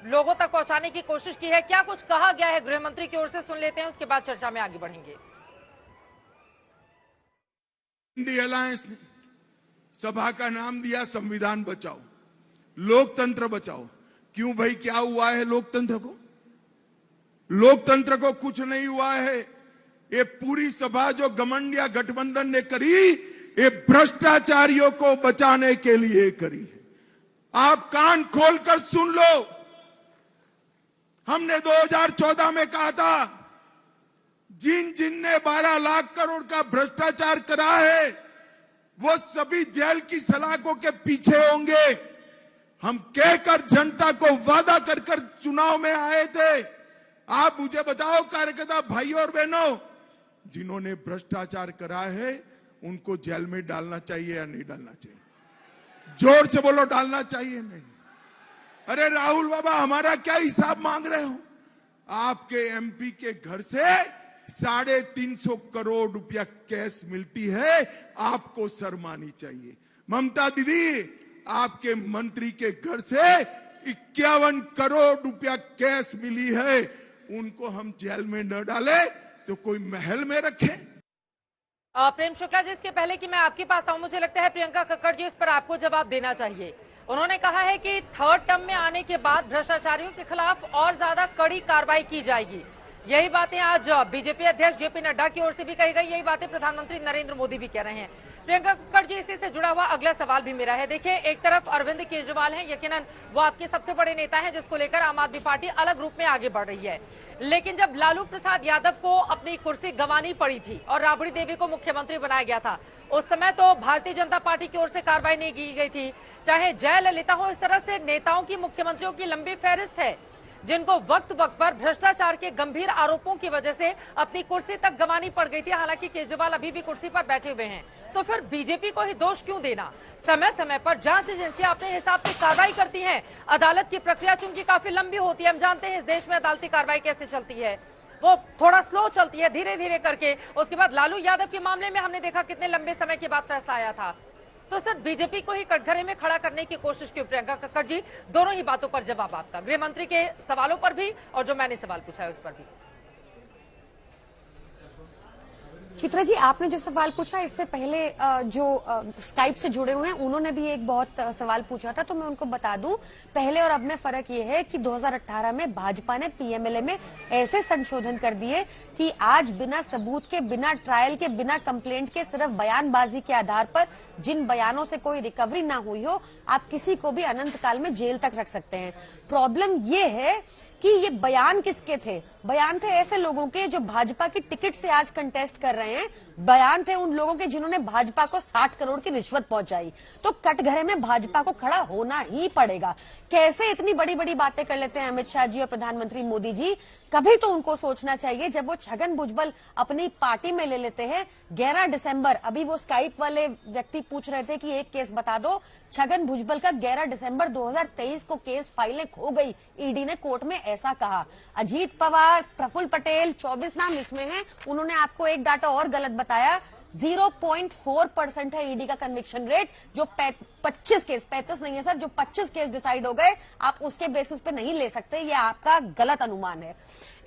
लोगों तक पहुंचाने की कोशिश की है। क्या कुछ कहा गया है गृहमंत्री की ओर से, सुन लेते हैं, उसके बाद चर्चा में आगे बढ़ेंगे। इंडिया अलायंस ने सभा का नाम दिया संविधान बचाओ, लोकतंत्र बचाओ। क्यों भाई, क्या हुआ है लोकतंत्र को? लोकतंत्र को कुछ नहीं हुआ है। ये पूरी सभा जो घमंडिया गठबंधन ने करी, ये भ्रष्टाचारियों को बचाने के लिए करी है। आप कान खोलकर सुन लो, हमने 2014 में कहा था जिन ने 12 लाख करोड़ का भ्रष्टाचार करा है वो सभी जेल की सलाखों के पीछे होंगे। हम कहकर जनता को वादा कर कर चुनाव में आए थे। आप मुझे बताओ कार्यकर्ता भाइयों और बहनों, जिन्होंने भ्रष्टाचार करा है उनको जेल में डालना चाहिए या नहीं डालना चाहिए? जोर से बोलो, डालना चाहिए नहीं? अरे राहुल बाबा, हमारा क्या हिसाब मांग रहे हो? आपके एमपी के घर से 350 करोड़ रुपया कैश मिलती है, आपको शर्म आनी चाहिए। ममता दीदी, आपके मंत्री के घर से 51 करोड़ रुपया कैश मिली है, उनको हम जेल में न डालें तो कोई महल में रखें? प्रेम शुक्ला जी, इसके पहले कि मैं आपके पास आऊं, मुझे लगता है प्रियंका कक्कड़ जी इस पर आपको जवाब देना चाहिए। उन्होंने कहा है कि थर्ड टर्म में आने के बाद भ्रष्टाचारियों के खिलाफ और ज्यादा कड़ी कार्रवाई की जाएगी। यही बातें आज बीजेपी अध्यक्ष जेपी नड्डा की ओर से भी कही गई, यही बातें प्रधानमंत्री नरेंद्र मोदी भी कह रहे हैं। प्रियंका कक्कड़ जी, इसी से जुड़ा हुआ अगला सवाल भी मेरा है। देखिए, एक तरफ अरविंद केजरीवाल हैं, यकीनन वो आपके सबसे बड़े नेता हैं, जिसको लेकर आम आदमी पार्टी अलग रूप में आगे बढ़ रही है। लेकिन जब लालू प्रसाद यादव को अपनी कुर्सी गंवानी पड़ी थी और राबड़ी देवी को मुख्यमंत्री बनाया गया था, उस समय तो भारतीय जनता पार्टी की ओर से कार्रवाई नहीं की गई थी। चाहे जयललिता हो, इस तरह से नेताओं की, मुख्यमंत्रियों की लंबी फहरिस्त है जिनको वक्त वक्त पर भ्रष्टाचार के गंभीर आरोपों की वजह से अपनी कुर्सी तक गंवानी पड़ गई थी। हालांकि केजरीवाल अभी भी कुर्सी पर बैठे हुए हैं, तो फिर बीजेपी को ही दोष क्यों देना? समय समय पर जांच एजेंसियां अपने हिसाब से कार्रवाई करती हैं। अदालत की प्रक्रिया चूंकि काफी लंबी होती है, हम जानते हैं इस देश में अदालती कार्रवाई कैसे चलती है, वो थोड़ा स्लो चलती है, धीरे धीरे करके। उसके बाद लालू यादव के मामले में हमने देखा कितने लंबे समय के बाद फैसला आया था। तो सर, बीजेपी को ही कटघरे में खड़ा करने की कोशिश क्यों? प्रियंका कक्कड़ जी, दोनों ही बातों पर जवाब आपका, गृह मंत्री के सवालों पर भी और जो मैंने सवाल पूछा है उस पर भी। चित्रा जी, आपने जो सवाल पूछा, इससे पहले जो स्काइप से जुड़े हुए हैं उन्होंने भी एक बहुत सवाल पूछा था, तो मैं उनको बता दूं, पहले और अब में फर्क ये है कि 2018 में भाजपा ने पीएमएलए में ऐसे संशोधन कर दिए कि आज बिना सबूत के, बिना ट्रायल के, बिना कंप्लेंट के, सिर्फ बयानबाजी के आधार पर जिन बयानों से कोई रिकवरी ना हुई हो, आप किसी को भी अनंत काल में जेल तक रख सकते हैं। प्रॉब्लम ये है कि ये बयान किसके थे? बयान थे ऐसे लोगों के जो भाजपा की टिकट से आज कंटेस्ट कर रहे हैं। बयान थे उन लोगों के जिन्होंने भाजपा को 60 करोड़ की रिश्वत पहुंचाई। तो कटघरे में भाजपा को खड़ा होना ही पड़ेगा। कैसे इतनी बड़ी बड़ी बातें कर लेते हैं अमित शाह जी और प्रधानमंत्री मोदी जी? कभी तो उनको सोचना चाहिए। जब वो छगन भुजबल अपनी पार्टी में ले लेते हैं 11 दिसंबर, अभी वो स्काइप वाले व्यक्ति पूछ रहे थे कि एक केस बता दो, छगन भुजबल का 11 दिसंबर 2023 को केस फाइलें खो गई, ईडी ने कोर्ट में ऐसा कहा। अजीत पवार, प्रफुल्ल पटेल, 24 नाम इसमें हैं। उन्होंने आपको एक डाटा और गलत बताया, 0.4% है ईडी का कन्विक्शन रेट। जो 25 केस, 35 नहीं है सर, जो 25 केस डिसाइड हो गए, आप उसके बेसिस पे नहीं ले सकते, ये आपका गलत अनुमान है।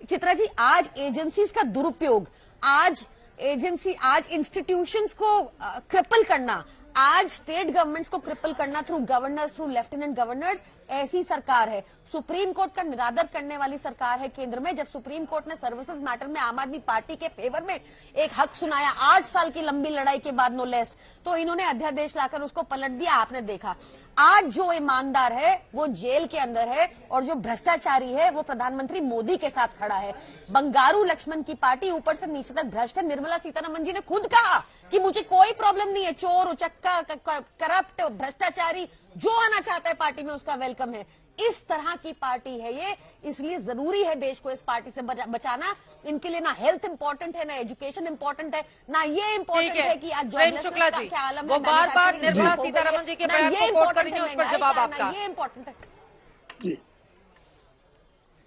चित्रा जी, आज एजेंसीज का दुरुपयोग, आज इंस्टीट्यूशंस को क्रिपल करना, आज स्टेट गवर्नमेंट्स को क्रिपल करना through governors, through lieutenant governors, ऐसी सरकार है। सुप्रीम कोर्ट का निरादर करने वाली सरकार है केंद्र में। जब सुप्रीम कोर्ट ने सर्विसेज मैटर में आम आदमी पार्टी के फेवर में एक हक सुनाया, 8 साल की लंबी लड़ाई के बाद नो लेस, तो इन्होंने अध्यादेश लाकर उसको पलट दिया। आपने देखा, आज जो ईमानदार है वो जेल के अंदर है और जो भ्रष्टाचारी है वो प्रधानमंत्री मोदी के साथ खड़ा है। बंगारू लक्ष्मण की पार्टी ऊपर से नीचे तक भ्रष्ट है। निर्मला सीतारमण जी ने खुद कहा कि मुझे कोई प्रॉब्लम नहीं है, चोर, उचक्का, करप्ट, भ्रष्टाचारी जो आना चाहता है पार्टी में उसका वेलकम है। इस तरह की पार्टी है ये, इसलिए जरूरी है देश को इस पार्टी से बचाना। इनके लिए ना हेल्थ इंपॉर्टेंट है, ना एजुकेशन इंपॉर्टेंट है, ना ये इंपॉर्टेंट है कि आज जॉबलेसनेस का क्या आलम है, बार-बार निर्मला सीतारमण जी के बयान को कोट करेंगे, उस पर जवाब आपका। ये इंपॉर्टेंट है जी।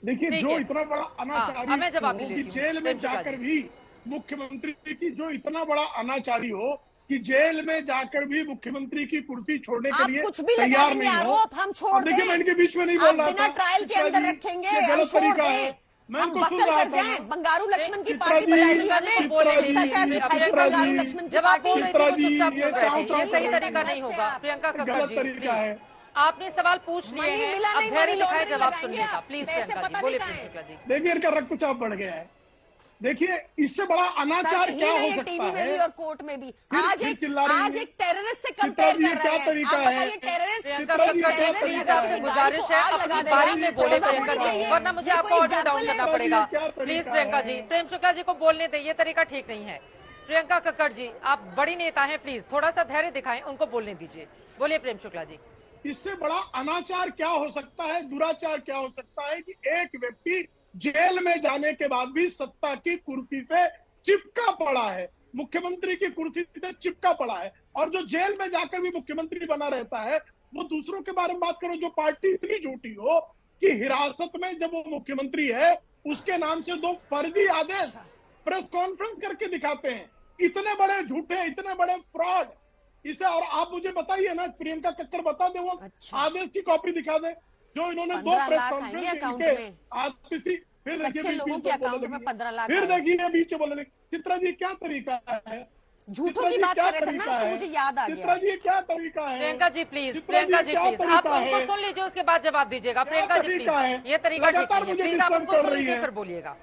देखिए, जो इतना बड़ा अनाचारी कि जेल में जाकर भी मुख्यमंत्री की, जो इतना बड़ा अनाचारी हो कि जेल में जाकर भी मुख्यमंत्री की कुर्सी छोड़ने के लिए कुछ भी तैयार नहीं हो। आरोप हम छोड़ देखिए, मैं इनके बीच में नहीं बोल रहा था, बिना ट्रायल के अंदर रखेंगे, ये गलत तरीका है। मैं इनको सुन रहा था। बंगारू लक्ष्मण की पार्टी बनाएगी हमें, भ्रष्टाचार दिखाई बंगारू लक्ष्मण की पार्टी। ये सही तरीका नहीं होगा। प्रियंका कक्कड़ जी, तरीका है। आपने सवाल पूछ लिए हैं, अब धैर्य दिखाए, जवाब सुनिए प्लीज। प्रियंका जी बोलिए। देखिए, इनका रक्तचाप बढ़ गया है। देखिए, इससे बड़ा अनाचार क्या हो सकता टीवी में है? भी और कोर्ट में भी आज एक टेररिस्ट से कंपेयर कर रहे हैं। क्या तरीका है? टेररिस्ट आपसे गुजारिश है अपनी बारी में बोले प्रियंका जी, वरना मुझे आपको ऑडियो डाउन करना पड़ेगा। प्लीज प्रियंका जी, प्रेम शुक्ला जी को बोलने दें, ये तरीका ठीक नहीं है। प्रियंका कक्कड़ जी, आप बड़ी नेता हैं, प्लीज थोड़ा सा धैर्य दिखाएं, उनको बोलने दीजिए। बोलिए प्रेम शुक्ला जी। इससे बड़ा अनाचार क्या हो सकता है, दुराचार क्या हो सकता है कि एक व्यक्ति जेल में जाने के बाद भी सत्ता की कुर्सी से चिपका पड़ा है, मुख्यमंत्री की कुर्सी से चिपका पड़ा है, और जो जेल में जाकर भी मुख्यमंत्री बना रहता है वो दूसरों के बारे में बात करो। जो पार्टी इतनी झूठी हो कि हिरासत में जब वो मुख्यमंत्री है उसके नाम से 2 फर्जी आदेश प्रेस कॉन्फ्रेंस करके दिखाते हैं। इतने बड़े झूठे, इतने बड़े फ्रॉड, इसे और आप मुझे बताइए ना, प्रियंका कक्कड़ बता दे वो आदेश की कॉपी दिखा दे जो इन्होंने 2 प्रेस कॉन्फ्रेंस के फिर देखिए लोगों के अकाउंट में 15 लाख, फिर देखिए बीच बोलने। चित्रा जी क्या तरीका है, झूठों की बात कर रहे थे ना, तो मुझे याद आ गया। चित्रा जी क्या तरीका है? प्रियंका जी प्लीज, प्रियंका जी प्लीज, आप उनको सुन लीजिए, उसके बाद जवाब दीजिएगा। प्रियंका जी प्लीज, ये तरीका ठीक नहीं है, प्लीज आप उनको सुन लीजिए फिर बोलिएगा।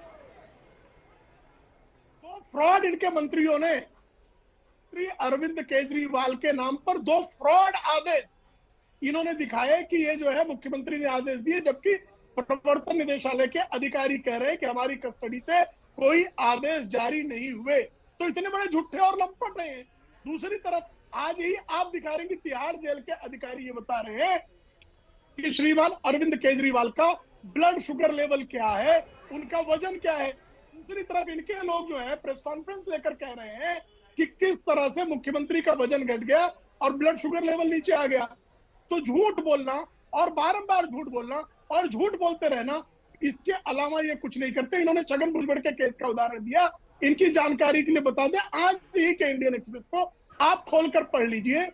तो फ्रॉड इनके मंत्रियों ने श्री अरविंद केजरीवाल के नाम पर 2 फ्रॉड आदेश इन्होंने दिखाए कि ये जो है मुख्यमंत्री ने आदेश दिए, जबकि प्रवर्तन निदेशालय के अधिकारी कह रहे हैं कि हमारी कस्टडी से कोई आदेश जारी नहीं हुए। तो इतने बड़े झूठे और लंपट हैं। दूसरी तरफ आज ही आप दिखा रहे हैं कि तिहाड़ जेल के अधिकारी ये बता रहे हैं कि श्रीमान अरविंद केजरीवाल का ब्लड शुगर लेवल क्या है, उनका वजन क्या है। दूसरी तरफ इनके लोग जो है प्रेस कॉन्फ्रेंस लेकर कह रहे हैं कि किस तरह से मुख्यमंत्री का वजन घट गया और ब्लड शुगर लेवल नीचे आ गया। तो झूठ बोलना और बारंबार झूठ बोलना और झूठ बोलते रहना, इसके अलावा ये कुछ नहीं करते। इन्होंने छगन भुजबल के केस का उदाहरण दिया। इनकी जानकारी के लिए बता दें, आज ही के इंडियन एक्सप्रेस को आप खोलकर पढ़ लीजिए,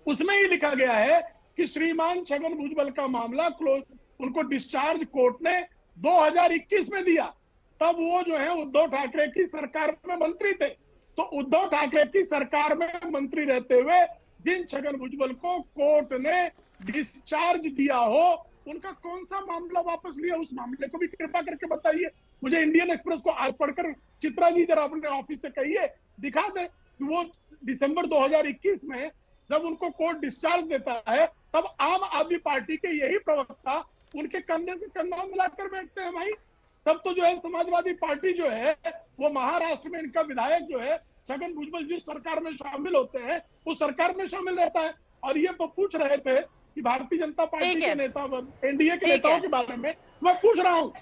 उसमें ही लिखा गया है कि श्रीमान छगन भुजबल का मामला क्लोज, उनको डिस्चार्ज कोर्ट ने 2021 में दिया। तब वो जो है उद्धव ठाकरे की सरकार में मंत्री थे। तो उद्धव ठाकरे की सरकार में मंत्री रहते हुए जिन छगन भुजबल को कोर्ट ने डिस्चार्ज दिया हो, उनका कौन सा मामला वापस लिया, उस मामले को भी कृपा करके बताइए मुझे। इंडियन एक्सप्रेस को आज पढ़कर चित्रा जी जरा अपने ऑफिस से कहिए, दिखा दे कि वो दिसंबर 2021 में जब उनको कोर्ट डिस्चार्ज देता है तब आम आदमी पार्टी के यही प्रवक्ता उनके कंधे से कंधा मिलाकर बैठते हैं भाई। तब तो जो है समाजवादी पार्टी जो है वो महाराष्ट्र में इनका विधायक जो है छगन भुजबल जिस सरकार में शामिल होते हैं उस सरकार में शामिल रहता है। और ये पूछ रहे थे कि भारतीय जनता पार्टी के नेता, एनडीए के नेताओं के बारे में मैं पूछ रहा हूँ।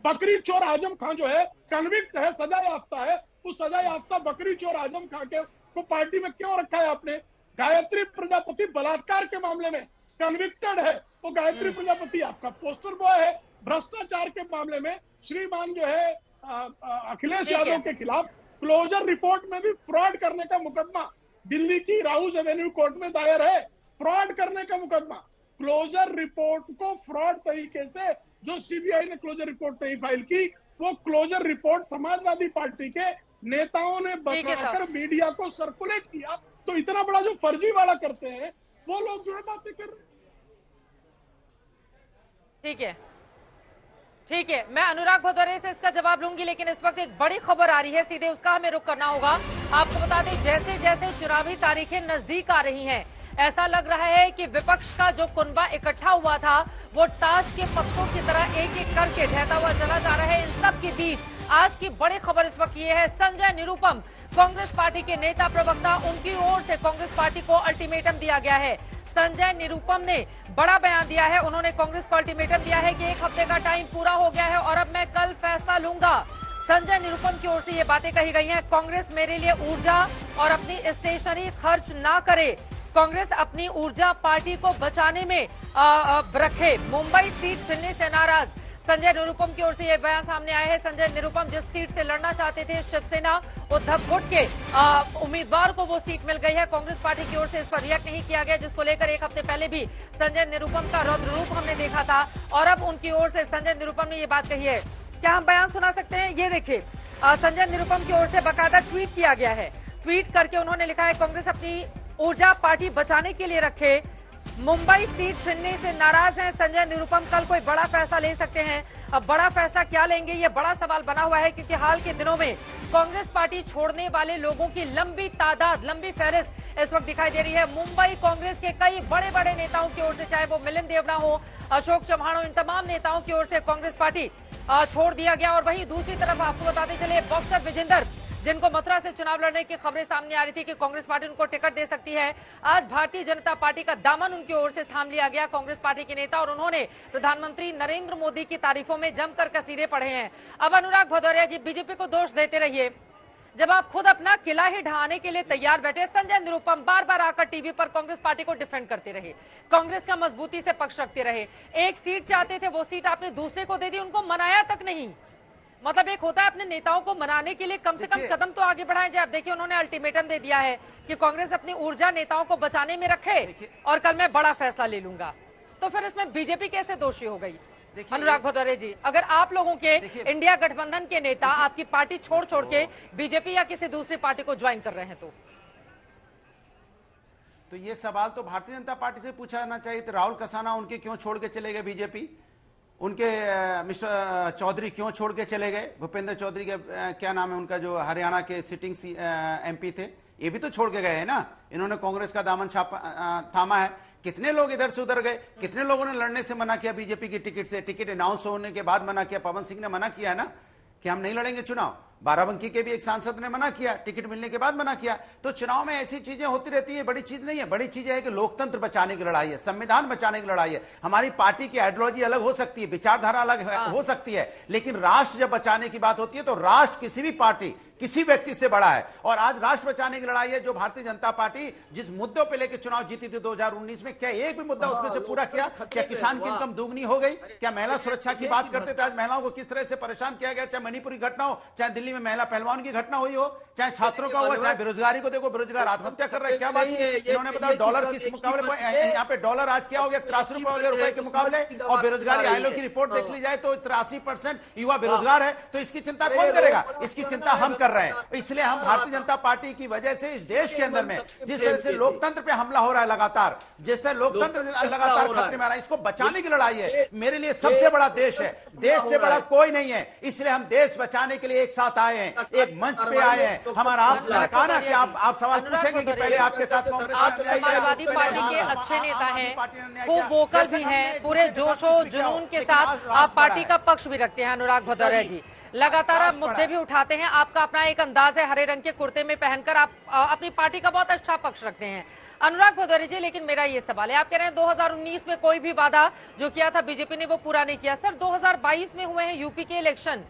बकरी चोर आजम खान जो है कन्विक्ट है, सजा याफ्ता है, उस सजा याफ्ता बकरी चोर आजम खान के को पार्टी में क्यों रखा है आपने? गायत्री प्रजापति बलात्कार के मामले में कन्विक्टेड है, तो गायत्री प्रजापति आपका पोस्टर बॉय है। भ्रष्टाचार के मामले में श्रीमान जो है अखिलेश यादव के खिलाफ क्लोजर रिपोर्ट में भी फ्रॉड करने का मुकदमा दिल्ली की राउज एवेन्यू कोर्ट में दायर है। फ्रॉड करने का मुकदमा, क्लोजर रिपोर्ट को फ्रॉड तरीके से जो सीबीआई ने क्लोजर रिपोर्ट नहीं फाइल की, वो क्लोजर रिपोर्ट समाजवादी पार्टी के नेताओं ने बताकर मीडिया को सर्कुलेट किया। तो इतना बड़ा जो फर्जीवाड़ा करते हैं वो लोग जो है बातें कर रहे हैं। ठीक है, मैं अनुराग भदौरे से इसका जवाब लूंगी, लेकिन इस वक्त एक बड़ी खबर आ रही है, सीधे उसका हमें रुख करना होगा। आपको बता दें, जैसे जैसे चुनावी तारीखें नजदीक आ रही हैं, ऐसा लग रहा है कि विपक्ष का जो कुनबा इकट्ठा हुआ था वो ताश के पत्तों की तरह एक एक करके ढहता हुआ चला जा रहा है। इन सब के बीच आज की बड़ी खबर इस वक्त ये है, संजय निरुपम कांग्रेस पार्टी के नेता प्रवक्ता, उनकी ओर से कांग्रेस पार्टी को अल्टीमेटम दिया गया है। संजय निरुपम ने बड़ा बयान दिया है, उन्होंने कांग्रेस को अल्टीमेटम दिया है कि 1 हफ्ते का टाइम पूरा हो गया है और अब मैं कल फैसला लूंगा। संजय निरुपम की ओर से ये बातें कही गई हैं। कांग्रेस मेरे लिए ऊर्जा और अपनी स्टेशनरी खर्च ना करे, कांग्रेस अपनी ऊर्जा पार्टी को बचाने में रखे। मुंबई सीट छिनने से नाराज, संजय निरुपम की ओर से यह बयान सामने आया है। संजय निरुपम जिस सीट से लड़ना चाहते थे, शिवसेना उद्धव गुट के उम्मीदवार को वो सीट मिल गई है। कांग्रेस पार्टी की ओर से इस पर रिएक्ट नहीं किया गया, जिसको लेकर 1 हफ्ते पहले भी संजय निरुपम का रौद्र रूप हमने देखा था, और अब उनकी ओर से संजय निरुपम ने ये बात कही है। क्या हम बयान सुना सकते हैं? ये देखिए, संजय निरुपम की ओर से बाकायदा ट्वीट किया गया है। ट्वीट करके उन्होंने लिखा है, कांग्रेस अपनी ऊर्जा पार्टी बचाने के लिए रखे, मुंबई सीट छिनने से नाराज हैं संजय निरुपम, कल कोई बड़ा फैसला ले सकते हैं। अब बड़ा फैसला क्या लेंगे, ये बड़ा सवाल बना हुआ है, क्योंकि हाल के दिनों में कांग्रेस पार्टी छोड़ने वाले लोगों की लंबी तादाद, लंबी फहरिस्त इस वक्त दिखाई दे रही है। मुंबई कांग्रेस के कई बड़े बड़े नेताओं की ओर से, चाहे वो मिलिंद देवड़ा हो, अशोक चौहान हो, इन तमाम नेताओं की ओर से कांग्रेस पार्टी छोड़ दिया गया। और वहीं दूसरी तरफ आपको बताते चले, बॉक्सर विजेंदर जिनको मथुरा से चुनाव लड़ने की खबरें सामने आ रही थी कि कांग्रेस पार्टी उनको टिकट दे सकती है, आज भारतीय जनता पार्टी का दामन उनकी ओर से थाम लिया गया। कांग्रेस पार्टी के नेता और उन्होंने प्रधानमंत्री नरेंद्र मोदी की तारीफों में जमकर कसीदे पढ़े हैं। अब अनुराग भदौरिया जी, बीजेपी को दोष देते रहिए, जब आप खुद अपना किला ही ढहाने के लिए तैयार बैठे। संजय निरुपम बार बार आकर टीवी पर कांग्रेस पार्टी को डिफेंड करते रहे, कांग्रेस का मजबूती से पक्ष रखते रहे। एक सीट चाहते थे, वो सीट आपने दूसरे को दे दी, उनको मनाया तक नहीं। मतलब एक होता है अपने नेताओं को मनाने के लिए कम से कम कदम तो आगे बढ़ाएं। आप देखिए, उन्होंने अल्टीमेटम दे दिया है कि कांग्रेस अपनी ऊर्जा नेताओं को बचाने में रखे और कल मैं बड़ा फैसला ले लूंगा। तो फिर इसमें बीजेपी कैसे दोषी हो गई? अनुराग भदौरिया जी, अगर आप लोगों के इंडिया गठबंधन के नेता आपकी पार्टी छोड़ के बीजेपी या किसी दूसरी पार्टी को ज्वाइन कर रहे हैं, तो ये सवाल तो भारतीय जनता पार्टी से पूछा जाना चाहिए। तो राहुल कसाना उनके क्यों छोड़ के चले गए बीजेपी? उनके मिस्टर चौधरी क्यों छोड़ के चले गए? भूपेंद्र चौधरी के क्या नाम है उनका, जो हरियाणा के सिटिंग एमपी थे, ये भी तो छोड़ के गए हैं ना। इन्होंने कांग्रेस का दामन थामा है। कितने लोग इधर से उधर गए, कितने लोगों ने लड़ने से मना किया बीजेपी की टिकट से। टिकट अनाउंस होने के बाद मना किया। पवन सिंह ने मना किया है ना कि हम नहीं लड़ेंगे चुनाव। बाराबंकी के भी एक सांसद ने मना किया, टिकट मिलने के बाद मना किया। तो चुनाव में ऐसी चीजें होती रहती है, बड़ी चीज नहीं है। बड़ी चीज है कि लोकतंत्र बचाने की लड़ाई है, संविधान बचाने की लड़ाई है। हमारी पार्टी की आइडियोलॉजी अलग हो सकती है, विचारधारा अलग हो सकती है, लेकिन राष्ट्र जब बचाने की बात होती है तो राष्ट्र किसी भी पार्टी, किसी व्यक्ति से बड़ा है। और आज राष्ट्र बचाने की लड़ाई है। जो भारतीय जनता पार्टी जिस मुद्दों पे लेकर चुनाव जीती थी 2019 में, क्या एक भी मुद्दा उसमें से पूरा किया? क्या किसान की इनकम दुगनी हो गई? क्या महिला सुरक्षा की बात करते थे? आज महिलाओं को किस तरह से परेशान किया गया, चाहे मणिपुरी घटना हो, चाहे दिल्ली में महिला पहलवान की घटना हुई हो, चाहे छात्रों का हो, चाहे बेरोजगारी को देखो, बेरोजगार आत्महत्या कर रहे हैं। क्या बात है? इन्होंने बताया डॉलर किस मुकाबले पर, यहाँ पे डॉलर आज क्या हो गया? 83 रुपए के मुकाबले। और बेरोजगारी आयोग की रिपोर्ट देख ली जाए तो 83% युवा बेरोजगार है। तो इसकी चिंता कौन करेगा? इसकी चिंता हम कर रहे हैं। इसलिए हम भारतीय जनता पार्टी की वजह से इस देश के अंदर में जिस तरह से लोकतंत्र पे हमला हो रहा है लगातार, जिस तरह लोकतंत्र लगातार खतरे में आ रहा है, इसको बचाने की लड़ाई है। मेरे लिए सबसे बड़ा देश है, देश से बड़ा कोई नहीं है। इसलिए हम देश बचाने के लिए एक साथ आए हैं, एक मंच पे आए हैं। हमारा आपने कहा ना कि आप सवाल पूछेंगे कि पहले आपके साथ समाजवादी पार्टी के अच्छे नेता हैं, खूब वोकल भी हैं, पूरे जोश और जुनून के साथ आप पार्टी का पक्ष भी रखते हैं। अनुराग भदौरिया जी, लगातार आप मुद्दे भी उठाते हैं, आपका अपना एक अंदाज है, हरे रंग के कुर्ते में पहनकर आप अपनी पार्टी का बहुत अच्छा पक्ष रखते हैं। अनुराग भदौरिया जी, लेकिन मेरा ये सवाल है, आप कह रहे हैं 2019 में कोई भी वादा जो किया था बीजेपी ने वो पूरा नहीं किया। सर 2022 में हुए हैं यूपी के इलेक्शन,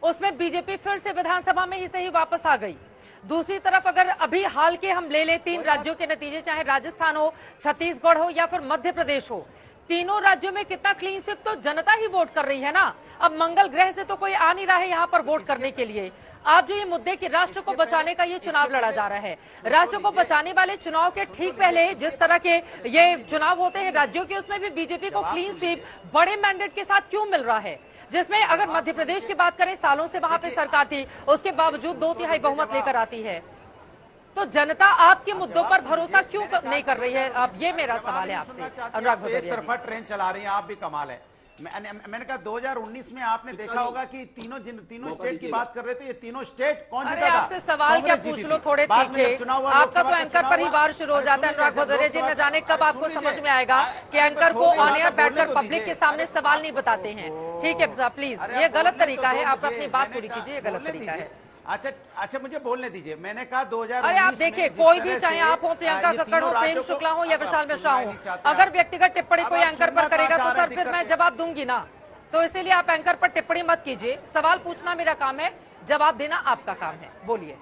उसमें बीजेपी फिर से विधानसभा में ही सही वापस आ गई। दूसरी तरफ अगर अभी हाल के हम ले लें 3 राज्यों के नतीजे, चाहे राजस्थान हो, छत्तीसगढ़ हो या फिर मध्य प्रदेश हो, तीनों राज्यों में कितना क्लीन स्वीप, तो जनता ही वोट कर रही है ना। अब मंगल ग्रह से तो कोई आ नहीं रहा है यहाँ पर वोट करने के लिए। आप जो ये मुद्दे कि राष्ट्र को बचाने का ये चुनाव लड़ा जा रहा है, राष्ट्र को बचाने वाले चुनाव के ठीक पहले जिस तरह के ये चुनाव होते हैं राज्यों के, उसमें भी बीजेपी को क्लीन स्वीप बड़े मैंडेट के साथ क्यों मिल रहा है? जिसमें अगर मध्य प्रदेश की बात करें, सालों से वहां पे सरकार थी, उसके बावजूद 2/3 बहुमत लेकर आती है। तो जनता आपके मुद्दों पर भरोसा क्यों नहीं कर रही है? अब ये मेरा सवाल है आपसे अनुराग भदौरिया। एक तरफा ट्रेन चला रही हैं आप भी, कमाल है। मैंने कहा 2019 में आपने देखा होगा कि तीनों स्टेट की बात कर रहे थे, ये तीनों स्टेट कौन जीता था? आपसे सवाल क्या पूछ लो थोड़े तीखे, आपका तो एंकर पर ही वार शुरू हो जाता है। अनुराग भदौरिया जी, न जाने कब आपको समझ में आएगा कि एंकर को ऑन एयर बैठकर पब्लिक के सामने सवाल नहीं बताते हैं। ठीक है प्लीज, ये गलत तरीका है, आप अपनी बात पूरी कीजिए, ये गलत तरीका है। अच्छा मुझे बोलने दीजिए। मैंने कहा 2019 अरे आप देखिए, कोई भी, चाहे आप हो, प्रियंका कक्कड़ हो, प्रेम शुक्ला हो या विशाल मिश्रा हो, अगर व्यक्तिगत टिप्पणी कोई एंकर पर करेगा तो सर फिर मैं जवाब दूंगी ना। तो इसीलिए आप एंकर पर टिप्पणी मत कीजिए। सवाल पूछना मेरा काम है, जवाब देना आपका काम है। बोलिए।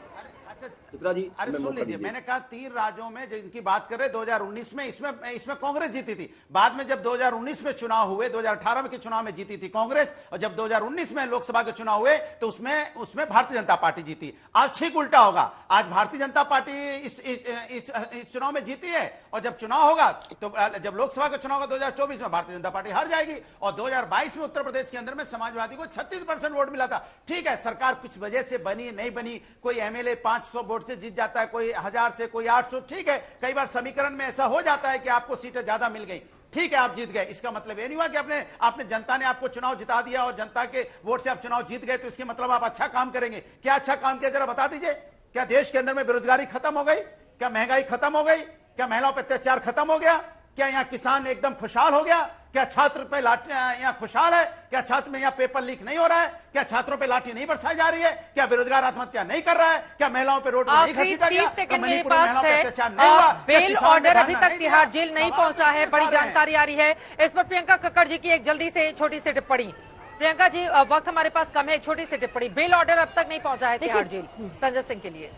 अरे सुन लीजिए, मैंने कहा 3 राज्यों में जिनकी बात कर रहे 2019 में, इसमें कांग्रेस जीती थी। बाद में जब 2019 में चुनाव हुए, 2018 में के चुनाव में जीती थी कांग्रेस, और जब 2019 में लोकसभा के चुनाव हुए तो उसमें भारतीय जनता पार्टी जीती। आज ठीक उल्टा होगा, आज भारतीय जनता पार्टी इस चुनाव में जीती है, और जब चुनाव होगा तो जब लोकसभा का चुनाव होगा 2024 में, भारतीय जनता पार्टी हार जाएगी। और 2022 में उत्तर प्रदेश के अंदर में समाजवादी को 36% वोट मिला था। ठीक है, सरकार कुछ वजह से बनी नहीं बनी, कोई एमएलए 500 वोट से जीत जाता है, कोई 1000 से, कोई 800, ठीक है, कई बार समीकरण में ऐसा हो जाता है कि आपको सीटें ज्यादा मिल गई, ठीक है, आप जीत गए। इसका मतलब ये नहीं हुआ कि आपने जनता ने आपको चुनाव जिता दिया और जनता के वोट से आप चुनाव जीत गए तो इसके मतलब आप अच्छा काम करेंगे। क्या अच्छा काम किया जरा बता दीजिए। क्या देश के अंदर में बेरोजगारी खत्म हो गई? क्या महंगाई खत्म हो गई? क्या महिलाओं पर अत्याचार खत्म हो गया? क्या यहाँ किसान एकदम खुशहाल हो गया? क्या छात्र पे लाठियां यहाँ खुशहाल है? क्या छात्र में यहाँ पेपर लीक नहीं हो रहा है? क्या छात्रों पे लाठी नहीं बरसाई जा रही है? क्या बेरोजगार आत्महत्या नहीं कर रहा है? क्या महिलाओं पे रोड नहीं घसीटा गया? क्या मणिपुर में महिलाओं पे अत्याचार नहीं हुआ? बेल ऑर्डर अभी तक तिहाड़ जेल नहीं पहुंचा है, बड़ी जानकारी आ रही है इस पर। प्रियंका कक्कड़ जी की एक जल्दी से छोटी सी टिप्पणी। प्रियंका जी, वक्त हमारे पास कम है, छोटी सी टिप्पणी। बेल ऑर्डर अब तक नहीं पहुंचा है तिहाड़ जेल संजय सिंह के लिए।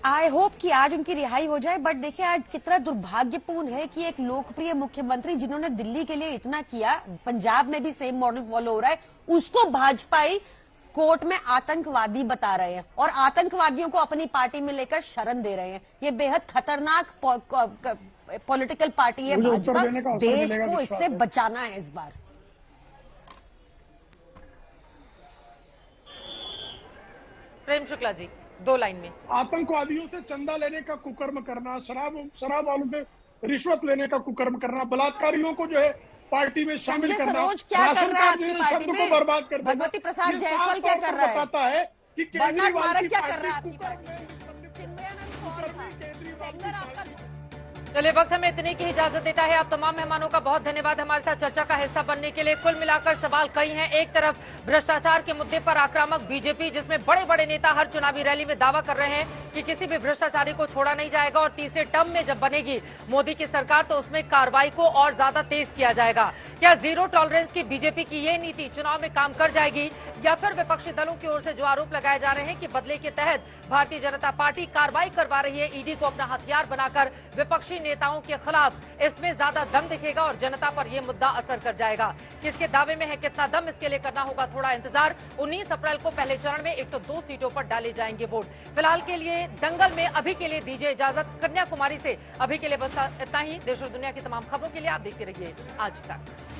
आई होप कि आज उनकी रिहाई हो जाए, बट देखिए आज कितना दुर्भाग्यपूर्ण है कि एक लोकप्रिय मुख्यमंत्री जिन्होंने दिल्ली के लिए इतना किया, पंजाब में भी सेम मॉडल फॉलो हो रहा है, उसको भाजपाई कोर्ट में आतंकवादी बता रहे हैं और आतंकवादियों को अपनी पार्टी में लेकर शरण दे रहे हैं। ये बेहद खतरनाक पॉलिटिकल पार्टी है भाजपा। देश को इससे बचाना है इस बार। प्रेम शुक्ला जी, 2 लाइन में। आतंकवादियों से चंदा लेने का कुकर्म करना, शराब वालों से रिश्वत लेने का कुकर्म करना, बलात्कारियों को जो है पार्टी में शामिल करना, क्या कर रहा है आपकी पार्टी में? बर्बाद कर देना। भगवती प्रसाद जायसवाल क्या कर रहा है? बताता है कि केजरीवाल क्या कर रहा है आपकी पार्टी में? चलिए, वक्त हमें इतने की इजाजत देता है। आप तमाम मेहमानों का बहुत धन्यवाद हमारे साथ चर्चा का हिस्सा बनने के लिए। कुल मिलाकर सवाल कई हैं। एक तरफ भ्रष्टाचार के मुद्दे पर आक्रामक बीजेपी, जिसमें बड़े बड़े नेता हर चुनावी रैली में दावा कर रहे हैं कि किसी भी भ्रष्टाचारी को छोड़ा नहीं जाएगा और तीसरे टर्म में जब बनेगी मोदी की सरकार तो उसमें कार्रवाई को और ज्यादा तेज किया जाएगा। क्या जीरो टॉलरेंस की बीजेपी की ये नीति चुनाव में काम कर जाएगी, या फिर विपक्षी दलों की ओर से जो आरोप लगाए जा रहे हैं कि बदले के तहत भारतीय जनता पार्टी कार्रवाई करवा रही है, ईडी को अपना हथियार बनाकर विपक्षी नेताओं के खिलाफ, इसमें ज्यादा दम दिखेगा और जनता पर यह मुद्दा असर कर जाएगा। किसके दावे में है कितना दम, इसके लिए करना होगा थोड़ा इंतजार। 19 अप्रैल को पहले चरण में 102 सीटों पर डाले जाएंगे वोट। फिलहाल के लिए दंगल में अभी के लिए दीजिए इजाजत। कन्याकुमारी से अभी के लिए बस इतना ही। देश और दुनिया की तमाम खबरों के लिए आप देखते रहिए आज तक।